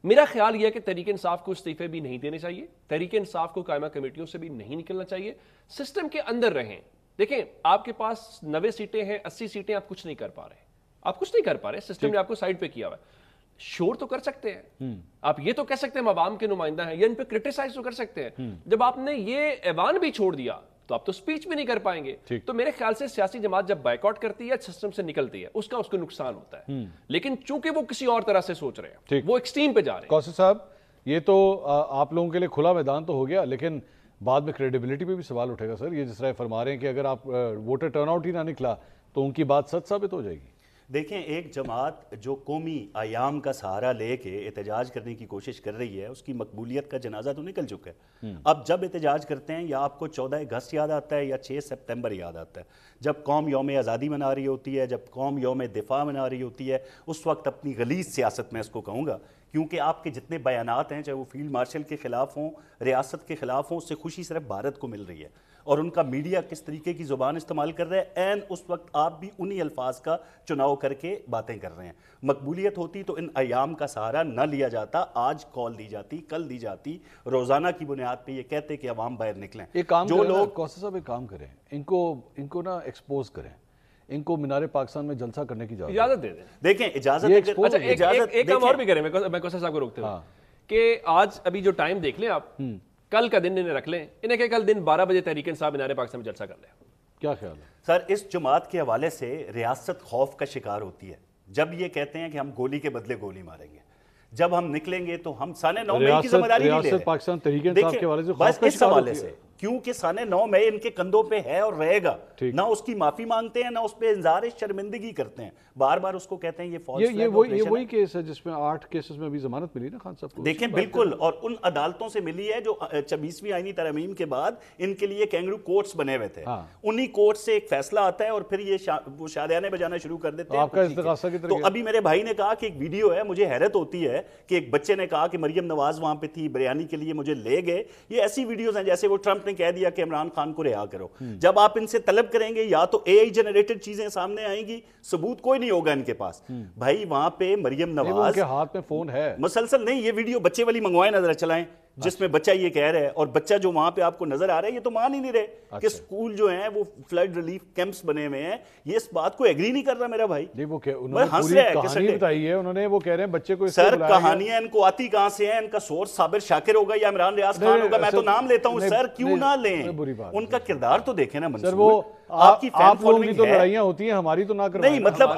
[SPEAKER 2] میرا خیال یہ ہے کہ تحریک انصاف کو استعفے بھی نہیں دینے چاہیے، تحریک انصاف کو قائمہ کمیٹیوں سے بھی نہیں نکلنا چاہیے، سسٹم کے اندر رہیں، دیکھیں آپ کے پاس 90 سیٹیں ہیں, 80 سیٹیں, آپ کچھ نہیں کر پا رہے, آپ کچھ نہیں کر پا رہے, سسٹم نے آپ کو سائڈ پہ کیا ہوا ہے. شور تو کر سکتے ہیں آپ, یہ تو کہہ سکتے ہیں ہم عوام کے نمائندہ ہیں, یا ان پہ کرٹیسائز تو کر سکتے ہیں. جب آپ نے یہ ایوان بھی چھوڑ دیا تو آپ تو سپیچ بھی نہیں کر پائیں گے. تو میرے خیال سے سیاسی جماعت جب بائیک آؤٹ کرتی ہے, سسٹم سے نکلتی ہے, اس کا اس کو نقصان ہوتا ہے. لیکن چونکہ وہ کسی اور طرح سے سوچ رہے ہیں, وہ ایکسٹریم پہ جا رہے ہیں.
[SPEAKER 1] کوثر صاحب, یہ تو آپ لوگوں کے لیے کھلا میدان تو ہو گیا, لیکن بعد میں کریڈیبلٹی پہ بھی سوال اٹھے گا سر. یہ جس طرح فرما رہے ہیں کہ اگر آپ ووٹر ٹرن آؤٹ ہی نہ نکلا تو ان کی بات سچ ثابت ہو جائے گی.
[SPEAKER 3] دیکھیں, ایک جماعت جو قومی ایام کا سہارا لے کے احتجاج کرنے کی کوشش کر رہی ہے, اس کی مقبولیت کا جنازہ تو نکل چکا ہے. اب جب احتجاج کرتے ہیں, یا آپ کو 14 اگست یاد آتا ہے یا 6 سپتمبر یاد آتا ہے, جب قوم یوم آزادی منا رہی ہوتی ہے, جب قوم یوم دفاع منا رہی ہوتی ہے, اس وقت اپنی غلیظ سیاست میں اس کو کہوں گا, کیونکہ آپ کے جتنے بیانات ہیں, چاہے وہ فیلڈ مارشل کے خلاف ہوں, ریاست کے خلاف ہوں, اس سے خوشی صرف بھارت کو مل رہی ہے. اور ان کا میڈیا کس طریقے کی زبان استعمال کر رہا ہے, این اس وقت آپ بھی انہی الفاظ کا چناؤ کر کے باتیں کر رہے ہیں. مقبولیت ہوتی تو ان ایام کا سہارا نہ لیا جاتا, آج کال دی جاتی, کل دی جاتی, روزانہ کی بنیاد پہ یہ کہتے کہ عوام باہر نکلیں.
[SPEAKER 1] جو لوگ کوثر صاحب ایک کام کریں, ان کو نا ایکسپوز کریں, ان کو مینار پاکستان میں جلسہ کرنے کی
[SPEAKER 2] اجازت دے دیں.
[SPEAKER 3] دیکھیں اجازت,
[SPEAKER 2] ایک کام اور بھی کریں, میں کوثر صاحب کو روکتے ہوں کہ آج ابھی جو ٹائم دیکھ لیں آپ, کل کا دن انہیں رکھ لیں, انہیں کہ کل دن 12 بجے تحریک انصاف مینار پاکستان میں جلسہ کر لیں.
[SPEAKER 1] کیا خیال ہے
[SPEAKER 3] سر؟ اس جماعت کے حوالے سے ریاست خوف کا شکار ہوتی ہے جب یہ کہتے ہیں کہ ہم گولی کے بدلے گولی ماریں گے. جب ہم نکلیں گے تو ہم سانے 9 مئی کی ذمہ داری نہیں لے رہے.
[SPEAKER 1] پاکستان تحریک انصاف کے حوالے سے
[SPEAKER 3] بس اس حوالے سے, کیونکہ سانے 9 مئی ان کے کندھوں پہ ہے اور رہے گا, نہ اس کی معافی مانگتے ہیں, نہ اس پہ اظہار شرمندگی کرتے ہیں, بار بار اس کو کہتے ہیں یہ فالس فلیگ آپریشن.
[SPEAKER 1] یہ وہی کیس ہے جس میں 8 کیسز میں ابھی ضمانت ملی نا خان صاحب کو.
[SPEAKER 3] دیکھیں بالکل, اور ان عدالتوں سے ملی ہے جو 26ویں آئینی ترمیم کے بعد ان کے لیے کینگرو کورٹس بنے ہوئے تھے. انہی کورٹ سے ایک فیصلہ آتا ہے اور پھر یہ وہ شادیانے بجانا شروع کر دیتے ہیں.
[SPEAKER 1] آپ کا استغاثہ کی طرح.
[SPEAKER 3] تو ابھی میرے بھائی نے کہا کہ ایک ویڈیو ہے, مجھے حیرت ہوتی ہے کہ ایک بچے نے کہا کہ مریم نواز وہاں پہ تھی, بریانی کے لیے مجھے لے گئے. یہ ایسی ویڈیوز ہیں جیسے وہ ٹرمپ نے کہہ دیا کہ عمران خان کو رہا کرو. جب آپ ان سے طلب کریں گے یا تو اے آئی جنریٹڈ چیزیں سامنے آئیں گی, ثبوت کوئی نہیں ہوگا ان کے پاس. بھائی وہاں پہ مریم نواز
[SPEAKER 1] کے ہاتھ میں فون ہے
[SPEAKER 3] مسلسل. نہیں, یہ ویڈیو بچے والی منگوائیں, نظر چلائیں, جس میں بچہ یہ کہہ رہا ہے, اور بچہ جو وہاں پہ آپ کو نظر آ رہا ہے یہ تو مان ہی نہیں رہے کہ سکول جو ہیں وہ فلڈ ریلیف کیمپس بنے ہوئے ہیں. یہ اس بات کو ایگری نہیں کر رہا میرا بھائی.
[SPEAKER 1] نہیں, وہ انہوں نے پوری کہانی بتائی ہے, انہوں نے وہ کہہ رہے ہیں بچے کو.
[SPEAKER 3] سر کہانیاں ان کو آتی کہاں سے ہیں؟ ان کا سورس صابر شاکر ہوگا یا عمران ریاض خان ہوگا, میں تو نام لیتا ہوں سر, کیوں نہ لیں؟ ان کا کردار تو دیکھیں نا منصور.
[SPEAKER 1] وہ آپ کی فین فالوئنگ تو لڑائیاں ہوتی ہیں, ہماری تو نہ کروائیں.
[SPEAKER 3] نہیں مطلب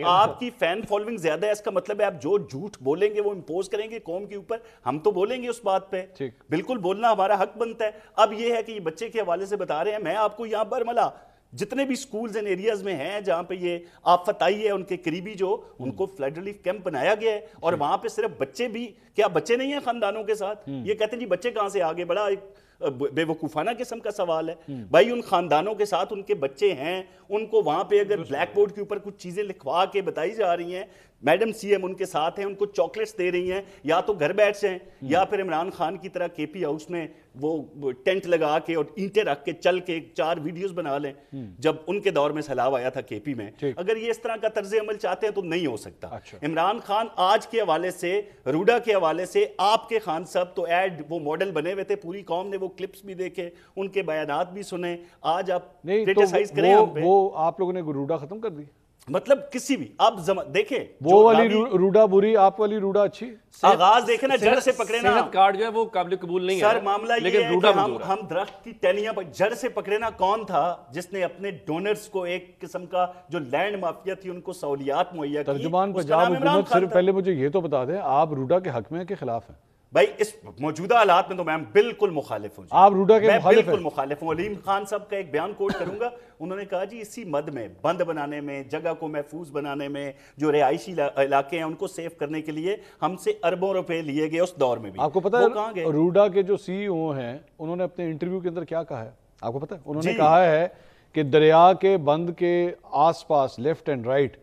[SPEAKER 3] آپ کی فین فالوئنگ زیادہ ہے, اس کا مطلب ہے آپ جو جھوٹ بولیں گے وہ امپوز کریں گے قوم کے اوپر. ہم تو بولیں گے اس بات پہ, بالکل بولنا ہمارا حق بنتا ہے. اب یہ ہے کہ یہ بچے کے حوالے سے بتا رہے ہیں, میں آپ کو یہاں برملا جتنے بھی سکولز اینڈ ایریاز میں ہیں جہاں پہ یہ آفت آئی ہے, ان کے قریبی جو ان کو فلڈ ریلیف کیمپ بنایا گیا ہے, اور وہاں پہ صرف بچے بھی, کیا بچے نہیں ہیں خاندانوں کے ساتھ؟ یہ کہتے ہیں جی بچے کہاں سے آگے, بڑا ایک بے وقوفانہ قسم کا سوال ہے. بھائی ان خاندانوں کے ساتھ ان کے بچے ہیں, ان کو وہاں پہ اگر بلیک بورڈ کے اوپر کچھ چیزیں لکھوا کے بتائی جا رہی ہیں, میڈم سی ایم ان کے ساتھ ہیں, ان کو چاکلیٹس دے رہی ہیں, یا تو گھر بیٹھ جائیں یا پھر عمران خان کی طرح کے پی ہاؤس میں وہ ٹینٹ لگا کے اور اینٹیں رکھ کے چل کے 4 ویڈیوز بنا لیں. جب ان کے دور میں سیلاب آیا تھا کے پی میں, اگر یہ اس طرح کا طرز عمل چاہتے ہیں تو نہیں ہو سکتا. عمران خان آج کے حوالے سے, روڈا کے حوالے سے, آپ کے خان صاحب تو ایڈ وہ ماڈل بنے ہوئے تھے, پوری قوم نے وہ کلپس بھی دیکھے, ان کے بیانات بھی سنے. آج آپ کرٹیسائز کریں ہم پہ.
[SPEAKER 1] وہ آپ لوگوں نے روڈا ختم کر دی,
[SPEAKER 3] مطلب کسی بھی آپ دیکھیں
[SPEAKER 1] وہ والی روڈا بری, آپ والی روڈا اچھی.
[SPEAKER 3] آغاز دیکھیں نا, جڑ سے پکڑے نا.
[SPEAKER 2] صحت کارڈ جو ہے وہ قابل قبول نہیں ہے
[SPEAKER 3] سر. معاملہ یہ ہے کہ ہم درخت کی ٹہنیاں پر جڑ سے پکڑے نا. کون تھا جس نے اپنے ڈونرز کو ایک قسم کا جو لینڈ مافیا تھی ان کو سہولیات مہیا کی؟
[SPEAKER 1] ترجمان پنجاب حکومت. صرف پہلے مجھے یہ تو بتا دیں, آپ روڈا کے حق میں کے خلاف ہیں؟
[SPEAKER 3] بھائی اس موجودہ حالات میں تو میں بالکل مخالف ہوں.
[SPEAKER 1] آپ روڈا کے مخالف ہیں؟
[SPEAKER 3] بالکل مخالف ہوں. علیم خان صاحب کا ایک بیان کوٹ کروں گا, انہوں نے کہا جی اسی مد میں بند بنانے میں, جگہ کو محفوظ بنانے میں, جو رہائشی علاقے ہیں ان کو سیف کرنے کے لیے ہم سے اربوں روپے لیے گئے اس دور میں بھی.
[SPEAKER 1] آپ کو پتا ہے روڈا کے جو سی او ہیں, انہوں نے اپنے انٹرویو کے اندر کیا کہا ہے آپ کو پتا ہے؟ انہوں نے کہا ہے کہ دریا کے بند کے آس پاس لیفٹ اینڈ رائٹ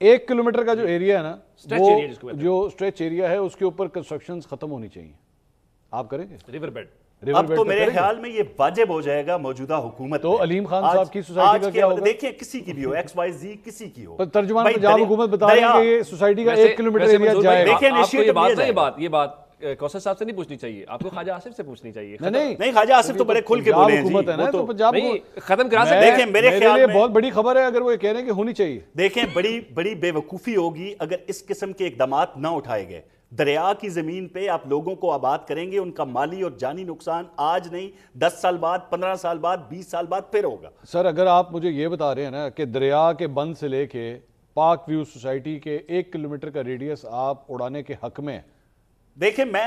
[SPEAKER 1] 1 کلومیٹر کا جو ایریا ہے نا, وہ جو اسٹریچ ایریا ہے اس کے اوپر کنسٹرکشنز ختم ہونی چاہیے. آپ کریں گے
[SPEAKER 2] ریور بیڈ؟
[SPEAKER 3] اب تو میرے خیال میں یہ واجب ہو جائے گا موجودہ حکومت.
[SPEAKER 1] تو علیم خان صاحب کی سوسائٹی کا کیا ہوگا؟
[SPEAKER 3] دیکھیں کسی کی بھی ہو, ایکس وائی زی کسی کی ہو,
[SPEAKER 1] ترجمان پنجاب حکومت بتا رہی ہے کہ یہ سوسائٹی کا 1 کلومیٹر ایریا جائے.
[SPEAKER 2] دیکھیں یہ بات کوثر صاحب سے نہیں پوچھنی چاہیے، آپ کو خواجہ آصف سے پوچھنی چاہیے.
[SPEAKER 3] نہیں خواجہ آصف تو بڑے کھل کے بولے ہیں
[SPEAKER 2] جی، ختم کرا سکتے ہیں.
[SPEAKER 3] دیکھیں میرے خیال میں
[SPEAKER 1] بہت بڑی خبر ہے اگر وہ یہ کہہ رہے ہیں کہ ہونی چاہیے.
[SPEAKER 3] دیکھیں بڑی بے وقوفی ہوگی اگر اس قسم کے اقدامات نہ اٹھائے گئے. دریا کی زمین پہ آپ لوگوں کو آباد کریں گے، ان کا مالی اور جانی نقصان آج نہیں 10 سال بعد، 15 سال بعد، 20 سال بعد پھر ہوگا.
[SPEAKER 1] سر اگر آپ مجھے یہ بتا رہے ہیں نا کہ دریا کے بند سے لے کے پاک ویو سوسائٹی کے 1 کلومیٹر کا ریڈیس آپ اڑانے کے حق میں،
[SPEAKER 3] دیکھیں میں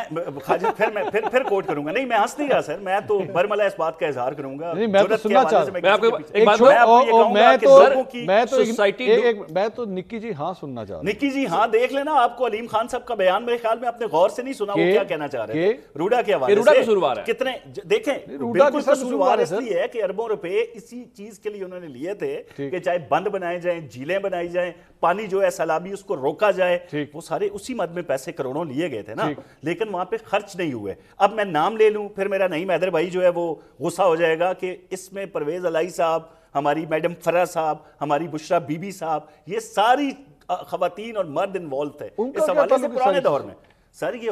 [SPEAKER 3] خواجہ پھر کوٹ کروں گا. نہیں میں ہنس نہیں رہا سر، میں تو برملا اس بات کا اظہار کروں گا.
[SPEAKER 1] نہیں میں تو سننا چاہ رہا میں تو نکی جی ہاں سننا چاہ رہا ہوں.
[SPEAKER 3] نکی جی ہاں دیکھ لینا، آپ کو علیم خان صاحب کا بیان میرے خیال میں آپ نے غور سے نہیں سنا وہ کیا کہنا چاہ رہے ہیں روڈا کے حوالے سے. کتنے دیکھیں بالکل قصوروار اس لیے ہے کہ اربوں روپے اسی چیز کے لیے انہوں نے لیے تھے کہ چاہے بند بنائے جائیں، جھیلیں بنائی جائیں، پانی جو ہے سیلابی اس کو روکا جائے، وہ سارے اسی مد میں پیسے کروڑوں لیے گئے تھے نا، لیکن وہاں پہ خرچ نہیں ہوئے. اب میں نام لے لوں پھر میرا نعیم حیدر بھائی جو ہے وہ غصہ ہو جائے گا کہ اس میں پرویز الہی صاحب، ہماری میڈم فرح صاحب، ہماری بشرا بی بی صاحب، یہ ساری خواتین اور مرد انوالو تھے اس حوالے سے پرانے دور میں. سر یہ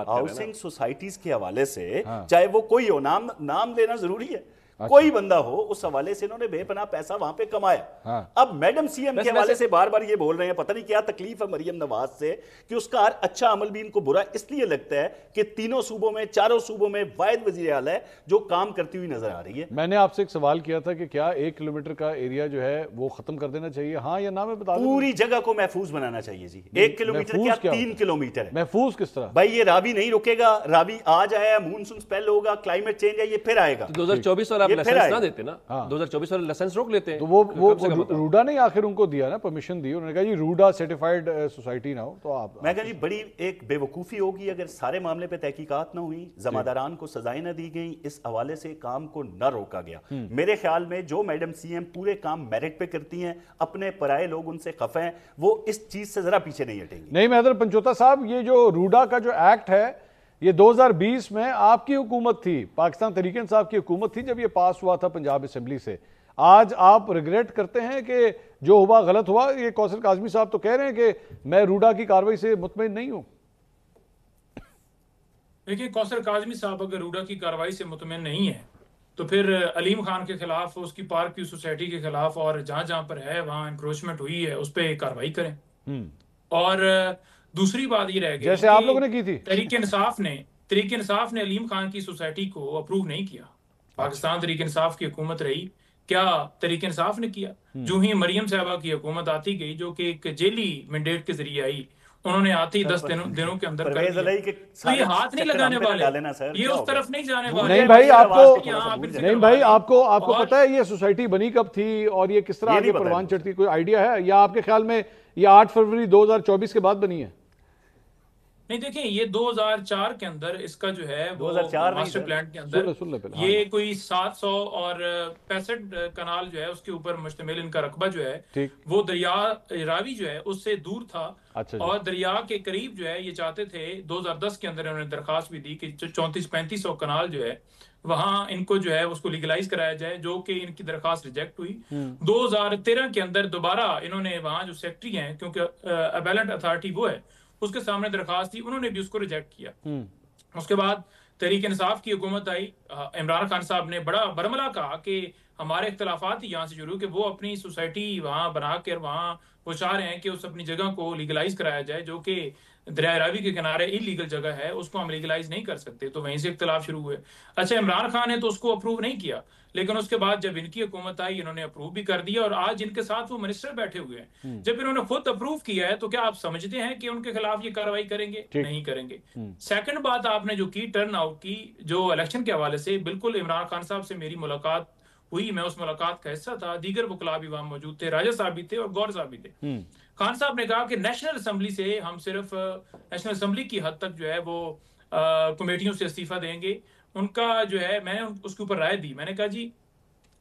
[SPEAKER 3] ہاؤسنگ سوسائٹیز کے حوالے سے چاہے وہ کوئی ہو، نام لینا ضروری ہے، کوئی بندہ ہو، اس حوالے سے انہوں نے بے پناہ پیسہ وہاں پہ کمایا. اب میڈم سی ایم کے حوالے سے بار بار یہ بول رہے ہیں، پتہ نہیں کیا تکلیف ہے مریم نواز سے کہ اس کا ہر اچھا عمل بھی ان کو برا اس لیے لگتا ہے کہ تینوں صوبوں میں، چاروں صوبوں میں واحد وزیر اعلیٰ ہے جو کام کرتی ہوئی نظر آ رہی ہے.
[SPEAKER 1] میں نے آپ سے ایک سوال کیا تھا کہ کیا 1 کلومیٹر کا ایریا جو ہے وہ ختم کر دینا چاہیے، ہاں یا نہ؟ میں بتا دوں
[SPEAKER 3] پوری جگہ کو محفوظ بنانا چاہیے جی. 1 کلومیٹر کیا 3 کلومیٹر ہے.
[SPEAKER 1] محفوظ کس طرح
[SPEAKER 3] بھائی؟ یہ راوی نہیں رکے گا، راوی آج آیا، مونسون سپیل ہوگا، کلائمیٹ چینج ہے، یہ پھر آئے گا.
[SPEAKER 2] 2024 والا آپ لائسنس نہ دیتے نا، 2024 والا لائسنس روک لیتے ہیں.
[SPEAKER 1] تو وہ روڈا نے آخر ان کو دیا نا پرمیشن دی، انہوں نے کہا جی روڈا سرٹیفائیڈ سوسائٹی نہ ہو. تو آپ
[SPEAKER 3] میں کہا جی بڑی ایک بے وقوفی ہوگی اگر سارے معاملے پہ تحقیقات نہ ہوئی، ذمہ داران کو سزائیں نہ دی گئیں، اس حوالے سے کام کو نہ روکا گیا. میرے خیال میں جو میڈم سی ایم پورے کام میرٹ پہ کرتی ہیں، اپنے پرائے لوگ ان سے خفا ہیں، وہ اس چیز سے ذرا پیچھے نہیں ہٹیں گی.
[SPEAKER 1] نہیں مہدر پنچوتا صاحب، یہ جو روڈا کا جو ایکٹ ہے یہ 2020 میں آپ کی حکومت تھی، پاکستان تحریک انصاف کی حکومت تھی جب یہ پاس ہوا تھا پنجاب اسمبلی سے. آج آپ ریگریٹ کرتے ہیں کہ جو ہوا غلط ہوا؟ یہ کوثر کاظمی صاحب تو کہہ رہے ہیں کہ میں روڈا کی کارروائی سے مطمئن نہیں ہوں.
[SPEAKER 4] دیکھیں کوثر کاظمی صاحب اگر روڈا کی کارروائی سے مطمئن نہیں ہے تو پھر علیم خان کے خلاف، اس کی پارک ویو سوسائٹی کے خلاف، اور جہاں جہاں پر ہے وہاں انکروچمنٹ ہوئی ہے اس پہ کارروائی کریں. اور دوسری بات یہ رہ گئی
[SPEAKER 1] جیسے آپ لوگوں نے کی تھی،
[SPEAKER 4] تحریک انصاف نے علیم خان کی سوسائٹی کو اپروو نہیں کیا. پاکستان تحریک انصاف کی حکومت رہی، کیا تحریک انصاف نے کیا؟ جو ہی مریم صاحبہ کی حکومت آتی گئی جو کہ ایک جیلی مینڈیٹ کے ذریعے آئی، انہوں نے آتے ہی 10 دنوں کے اندر کر دیا. تو یہ ہاتھ نہیں لگانے والے، یہ اس طرف نہیں جانے والے.
[SPEAKER 1] نہیں بھائی آپ کو پتہ ہے یہ سوسائٹی بنی کب تھی اور یہ کس طرح آگے پروان چڑھتی؟ کوئی آئیڈیا ہے یا آپ کے خیال میں یہ 8 فروری 2024 کے بعد بنی ہے؟
[SPEAKER 4] نہیں دیکھیں، یہ 2004 کے اندر اس کا جو ہے وہ ماسٹر پلان کے اندر یہ کوئی 700 اور 65 کنال جو ہے اس کے اوپر مشتمل ان کا رقبہ جو ہے وہ دریا راوی جو ہے اس سے دور تھا. اور دریا کے قریب جو ہے یہ چاہتے تھے 2010 کے اندر انہوں نے درخواست بھی دی کہ 3400-3500 کنال جو ہے وہاں ان کو جو ہے اس کو لیگلائز کرایا جائے، جو کہ ان کی درخواست ریجیکٹ ہوئی. 2013 کے اندر دوبارہ انہوں نے وہاں جو سیکٹری ہیں، کیونکہ اپیلنٹ اتھارٹی وہ ہے، اس کے سامنے درخواست تھی، انہوں نے بھی اس کو ریجیکٹ کیا. اس کے بعد تحریک انصاف کی حکومت آئی، عمران خان صاحب نے بڑا برملا کہا کہ ہمارے اختلافات ہی یہاں سے شروع، کہ وہ اپنی سوسائٹی وہاں بنا کر وہاں وہ چاہ رہے ہیں کہ اس اپنی جگہ کو لیگلائز کرایا جائے، جو کہ دریا راوی کے کنارے انلیگل جگہ ہے، اس کو ہم لیگلائز نہیں کر سکتے. تو وہیں سے اختلاف شروع ہوئے. اچھا عمران خان نے تو اس کو اپروو نہیں کیا، لیکن اس کے بعد جب ان کی حکومت آئی انہوں نے اپروو بھی کر دیا، اور آج ان کے ساتھ وہ منسٹر بیٹھے ہوئے ہیں. جب انہوں نے خود اپروو کیا ہے تو کیا آپ سمجھتے ہیں کہ ان کے خلاف یہ کارروائی کریں گے؟ نہیں کریں گے. سیکنڈ بات آپ نے جو کی ٹرن آؤٹ کی جو الیکشن کے حوالے سے، بالکل عمران خان صاحب سے میری ملاقات ہوئی، میں اس ملاقات کا حصہ تھا، دیگر وکلاء بھی وہاں موجود تھے، راجہ صاحب بھی تھے اور گور صاحب بھی تھے. خان صاحب نے کہا کہ نیشنل اسمبلی سے ہم صرف نیشنل اسمبلی کی حد تک جو ہے وہ کمیٹیوں سے استعفیٰ دیں گے. ان کا جو ہے میں نے اس کے اوپر رائے دی، میں نے کہا جی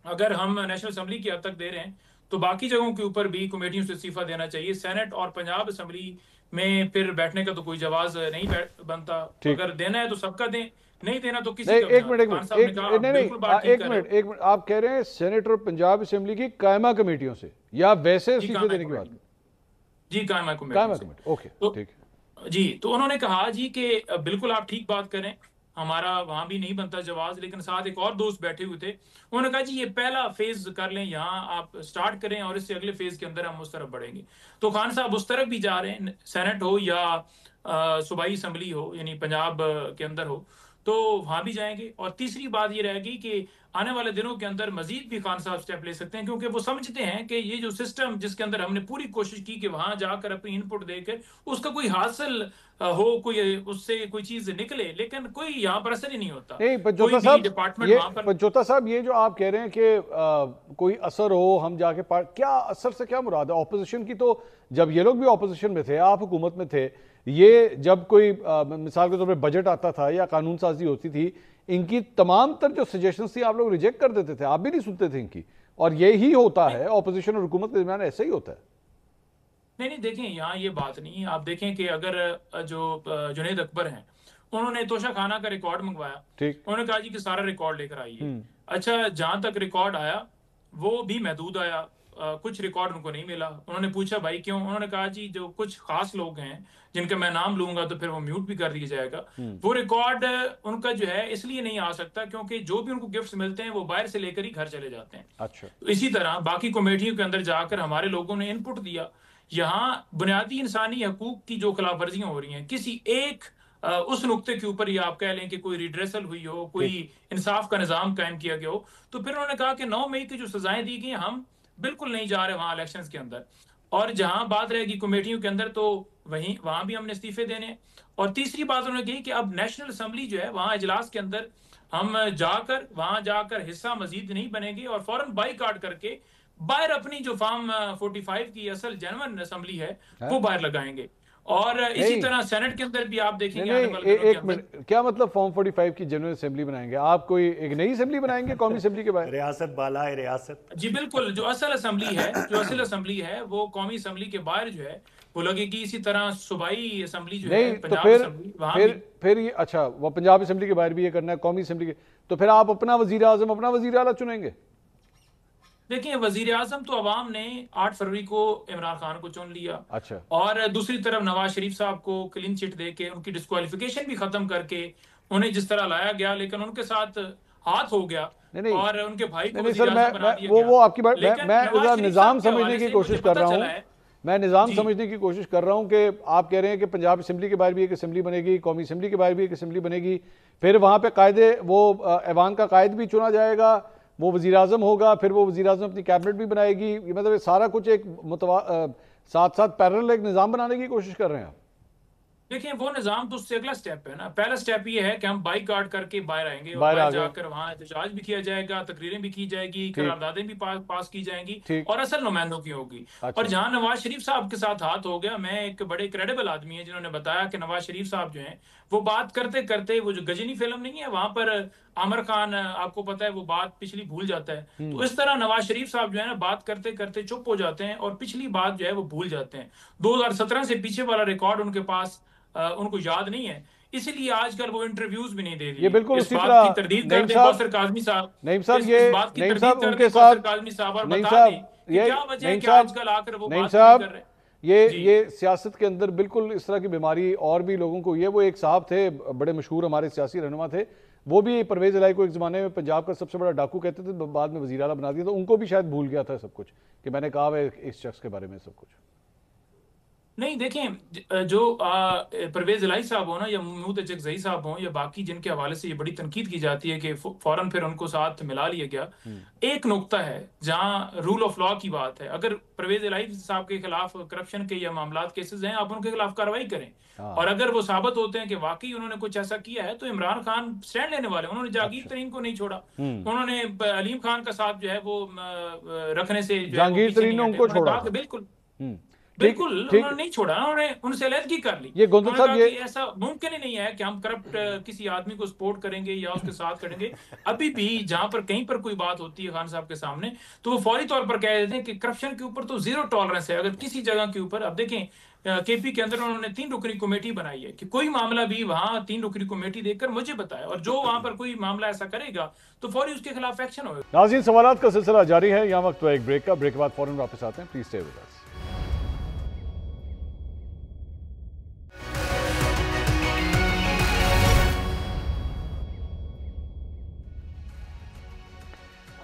[SPEAKER 4] اگر ہم نیشنل اسمبلی کی حد تک دے رہے ہیں تو باقی جگہوں کے اوپر بھی کمیٹیوں سے استعفیٰ دینا چاہیے. سینٹ اور پنجاب اسمبلی میں پھر بیٹھنے کا تو کوئی جواز نہیں بنتا، اگر دینا ہے تو سب کا دیں، نہیں دینا تو کسی کا.
[SPEAKER 1] ایک منٹ آپ کہہ رہے ہیں سینٹ اور پنجاب اسمبلی کی قائمہ کمیٹیوں سے یا ویسے استعفے دینے کی بات؟
[SPEAKER 4] جی قائمہ کمیٹی.
[SPEAKER 1] اوکے ٹھیک ہے.
[SPEAKER 4] جی تو انہوں نے کہا جی کہ بالکل آپ ٹھیک بات کریں، ہمارا وہاں بھی نہیں بنتا جواز، لیکن ساتھ ایک اور دوست بیٹھے ہوئے تھے، انہوں نے کہا جی یہ پہلا فیز کر لیں، یہاں آپ سٹارٹ کریں اور اس سے اگلے فیز کے اندر ہم اس طرف بڑھیں گے۔ تو خان صاحب اس طرف بھی جا رہے ہیں، سینٹ ہو یا صوبائی اسمبلی ہو، یعنی پنجاب کے اندر ہو، تو وہاں بھی جائیں گے۔ اور تیسری بات یہ رہے گی کہ آنے والے دنوں کے اندر مزید بھی خان صاحب سٹیپ لے سکتے ہیں، کیونکہ وہ سمجھتے ہیں کہ یہ جو سسٹم جس کے اندر ہم نے پوری کوشش کی کہ وہاں جا کر اپنی ان پٹ دے کر اس کا کوئی حاصل ہو، کوئی اس سے کوئی چیز نکلے، لیکن کوئی یہاں پر اثر ہی نہیں ہوتا۔
[SPEAKER 1] نہیں
[SPEAKER 4] کوئی بھی ڈپارٹمنٹ وہاں پر
[SPEAKER 1] پنجوتا صاحب، یہ جو آپ کہہ رہے ہیں کہ کوئی اثر ہو، ہم جا کے کیا اثر سے کیا مراد ہے؟ اپوزیشن کی تو جب یہ لوگ بھی اپوزیشن میں تھے، آپ حکومت میں تھے، یہ جب کوئی مثال کے طور پہ بجٹ آتا تھا یا قانون سازی ہوتی تھی، ان کی تمام تر جو سجیشنز تھی آپ لوگ ریجیکٹ کر دیتے تھے، آپ بھی نہیں سنتے تھے ان کی، اور یہی ہوتا ہے اپوزیشن اور حکومت کے درمیان، ایسا ہی ہوتا ہے۔
[SPEAKER 4] نہیں دیکھیں یہاں یہ بات نہیں، آپ دیکھیں کہ اگر جو جنید اکبر ہیں انہوں نے توشہ خانہ کا ریکارڈ منگوایا، انہوں نے کہا جی کہ سارا ریکارڈ لے کر آئیے۔ اچھا جہاں تک ریکارڈ آیا وہ بھی محدود آیا، کچھ ریکارڈ ان کو نہیں ملا۔ انہوں نے پوچھا بھائی کیوں؟ انہوں نے کہا جی جو کچھ خاص لوگ ہیں جن کا میں نام لوں گا تو پھر وہ میوٹ بھی کر دیا جائے گا، وہ ریکارڈ ان کا جو ہے اس لیے نہیں آ سکتا کیونکہ جو بھی ان کو گفٹس ملتے ہیں وہ باہر سے لے کر ہی گھر چلے جاتے ہیں۔
[SPEAKER 1] اچھا،
[SPEAKER 4] اسی طرح باقی کمیٹیوں کے اندر جا کر ہمارے لوگوں نے ان پٹ دیا، یہاں بنیادی انسانی حقوق کی جو خلاف ورزیاں ہو رہی ہیں، کسی ایک اس نقطے کے اوپر یا آپ کہہ لیں کہ کوئی ریڈریسل ہوئی ہو، کوئی انصاف کا نظام قائم کیا گیا ہو، تو پھر انہوں نے کہا کہ 9 مئی کی جو سزائیں دی گئی ہم بالکل نہیں جا رہے وہاں الیکشنز کے اندر، اور جہاں بات رہے گی کمیٹیوں کے اندر تو وہاں بھی ہم نے استعفے دینے۔ اور تیسری بات انہوں نے کہی کہ اب نیشنل اسمبلی جو ہے وہاں اجلاس کے اندر ہم وہاں جا کر حصہ مزید نہیں بنیں گے، اور فوراً بائی کاٹ کر کے باہر اپنی جو فارم 45 کی اصل جنون اسمبلی ہے وہ باہر لگائیں گے۔ اور اسی طرح سینٹ کے اندر بھی آپ دیکھیں گے
[SPEAKER 1] ایک منٹ، کیا مطلب فارم 45 کی جنرل اسمبلی بنائیں گے؟ آپ کوئی ایک نئی اسمبلی بنائیں گے قومی اسمبلی کے باہر؟
[SPEAKER 3] ریاست بالا ہے ریاست،
[SPEAKER 4] جی بالکل، جو اصل اسمبلی ہے وہ قومی اسمبلی کے باہر جو ہے وہ لگے گی۔ اسی طرح صوبائی اسمبلی جو ہے پنجاب اسمبلی وہاں بھی
[SPEAKER 1] پھر یہ اچھا وہ پنجاب اسمبلی کے باہر بھی یہ کرنا ہے قومی اسمبلی کے، تو پھر آپ اپنا وزیر اعظم اپنا وزیر اعلیٰ چنیں گے؟
[SPEAKER 4] دیکھیں وزیر اعظم تو عوام نے 8 فروری کو عمران خان کو چن لیا،
[SPEAKER 1] اچھا،
[SPEAKER 4] اور دوسری طرف نواز شریف صاحب کو کلین چٹ دے کے ان کی ڈسکوالیفیکیشن بھی ختم کر کے انہیں جس طرح لایا گیا، لیکن ان کے ساتھ ہاتھ ہو گیا اور ان کے بھائی کو وزیر اعظم بنا دیا گیا۔
[SPEAKER 1] وہ آپ کی بات، میں نظام سمجھنے کی کوشش کر رہا ہوں، میں نظام سمجھنے کی کوشش کر رہا ہوں کہ آپ کہہ رہے ہیں کہ پنجاب اسمبلی کے باہر بھی ایک اسمبلی بنے گی، قومی اسمبلی کے باہر بھی ایک اسمبلی بنے گی، پھر وہاں پہ وہ ایوان کا قائد بھی چنا جائے گا، وہ وزیر اعظم ہوگا، پھر وہ وزیر اعظم اپنی کیبنٹ بھی بنائے گی، مطلب سارا کچھ ایک ساتھ ساتھ پیرل ایک نظام بنانے کی کوشش کر رہے ہیں آپ؟
[SPEAKER 4] دیکھیں وہ نظام تو اس سے اگلا سٹیپ ہے نا۔ پہلا سٹیپ یہ ہے کہ ہم بائی کاٹ کر کے باہر آئیں گے، اور باہر جا کر وہاں احتجاج بھی کیا جائے گا، تقریریں بھی کی جائے گی، قراردادیں بھی پاس کی جائیں گی، اور اصل نمائندوں کی ہوگی۔ اور جہاں نواز شریف صاحب کے ساتھ ہاتھ ہو گیا، میں ایک بڑے کریڈیبل آدمی ہیں جنہوں نے بتایا کہ نواز شریف صاحب جو ہیں وہ بات کرتے کرتے، وہ جو گجنی فلم نہیں ہے وہاں پر عامر خان آپ کو پتا ہے وہ بات پچھلی بھول جاتا ہے، تو اس طرح نواز شریف صاحب جو ہے نا بات کرتے کرتے چپ ہو جاتے ہیں اور پچھلی بات جو ہے وہ بھول جاتے ہیں۔ 2017 سے پیچھے والا ریکارڈ ان کے پاس ان کو یاد نہیں ہے، اسی لیے آج کل وہ انٹرویوز بھی نہیں دے رہی۔
[SPEAKER 1] یہ بالکل
[SPEAKER 4] اس بات کی تردید کر دیں کوثر کاظمی صاحب،
[SPEAKER 1] نعیم صاحب،
[SPEAKER 4] اس بات کی تردید کر دیں کوثر کاظمی صاحب، اور بتا دیں کہ کیا وجہ ہے کہ آج کل آ کر وہ بات نہیں کر رہے۔
[SPEAKER 1] یہ سیاست کے اندر بالکل اس طرح کی بیماری اور بھی لوگوں کو، وہ ایک صاحب تھے بڑے مشہور ہمارے سیاسی رہنما تھے، وہ بھی پرویز الہی کو ایک زمانے میں پنجاب کا سب سے بڑا ڈاکو کہتے تھے، بعد میں وزیر اعلیٰ بنا دیا، تو ان کو بھی شاید بھول گیا تھا سب کچھ کہ میں نے کہا ہے اس شخص کے بارے میں سب کچھ۔
[SPEAKER 4] نہیں دیکھیں جو پرویز الہی صاحب ہوں نا، یا محمود اچکزئی صاحب ہوں، یا باقی جن کے حوالے سے یہ بڑی تنقید کی جاتی ہے کہ فوراً پھر ان کو ساتھ ملا لیا گیا، ایک نقطہ ہے جہاں رول آف لا کی بات ہے۔ اگر پرویز الہی صاحب کے خلاف کرپشن کے یا معاملات کیسز ہیں، آپ ان کے خلاف کارروائی کریں، اور اگر وہ ثابت ہوتے ہیں کہ واقعی انہوں نے کچھ ایسا کیا ہے تو عمران خان سٹینڈ لینے والے، انہوں نے جہانگیر ترین کو نہیں چھوڑا، انہوں نے علیم خان کا ساتھ جو ہے وہ رکھنے سے
[SPEAKER 1] جہانگیر ترین نے ان کو چھوڑا،
[SPEAKER 4] بالکل انہوں نے نہیں چھوڑا، انہوں نے ان سے علیحدگی کر لی۔ ایسا ممکن ہی نہیں ہے کہ ہم کرپٹ کسی آدمی کو سپورٹ کریں گے یا اس کے ساتھ کریں گے۔ ابھی بھی جہاں پر کہیں پر کوئی بات ہوتی ہے خان صاحب کے سامنے تو وہ فوری طور پر کہہ دیتے ہیں کہ کرپشن کے اوپر تو زیرو ٹالرنس ہے۔ اگر کسی جگہ کے اوپر، اب دیکھیں کے پی کے اندر انہوں نے 3 رکنی کمیٹی بنائی ہے کہ کوئی معاملہ بھی وہاں 3 رکنی کمیٹی دیکھ کر مجھے بتائے، اور جو وہاں پر کوئی معاملہ ایسا کرے گا تو فوری اس کے خلاف ایکشن ہوگا۔
[SPEAKER 1] ناظرین سوالات کا سلسلہ جاری ہے، یہاں وقت ایک بریک کا، بریک کے بعد فوراً واپس آتے ہیں، پلیز اسٹے ود اس۔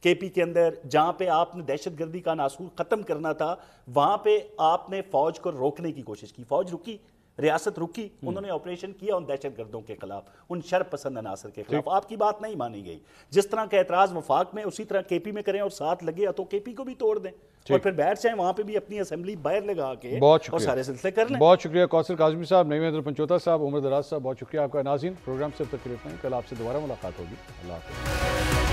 [SPEAKER 3] کے پی کے اندر جہاں پہ آپ نے دہشت گردی کا ناسور ختم کرنا تھا وہاں پہ آپ نے فوج کو روکنے کی کوشش کی، فوج رکی، ریاست رکی، انہوں نے آپریشن کیا ان دہشت گردوں کے خلاف، ان شر پسند عناصر کے خلاف. آپ کی بات نہیں مانی گئی. جس طرح کا اعتراض وفاق میں اسی طرح کے پی میں کریں اور ساتھ لگے تو کے پی کو بھی توڑ دیں اور پھر بیٹھ جائیں وہاں پہ بھی اپنی اسمبلی باہر لگا کے اور سارے سلسلے کر لیں.
[SPEAKER 1] بہت شکریہ کوثر کاظمی صاحب، نعیم حیدر پنچوتا صاحب، عمر دراز صاحب، بہت شکریہ آپ کا. ناظرین پروگرام سے اب تک کے لیے اتنا ہی، کل آپ سے دوبارہ ملاقات ہوگی. اللہ حافظ.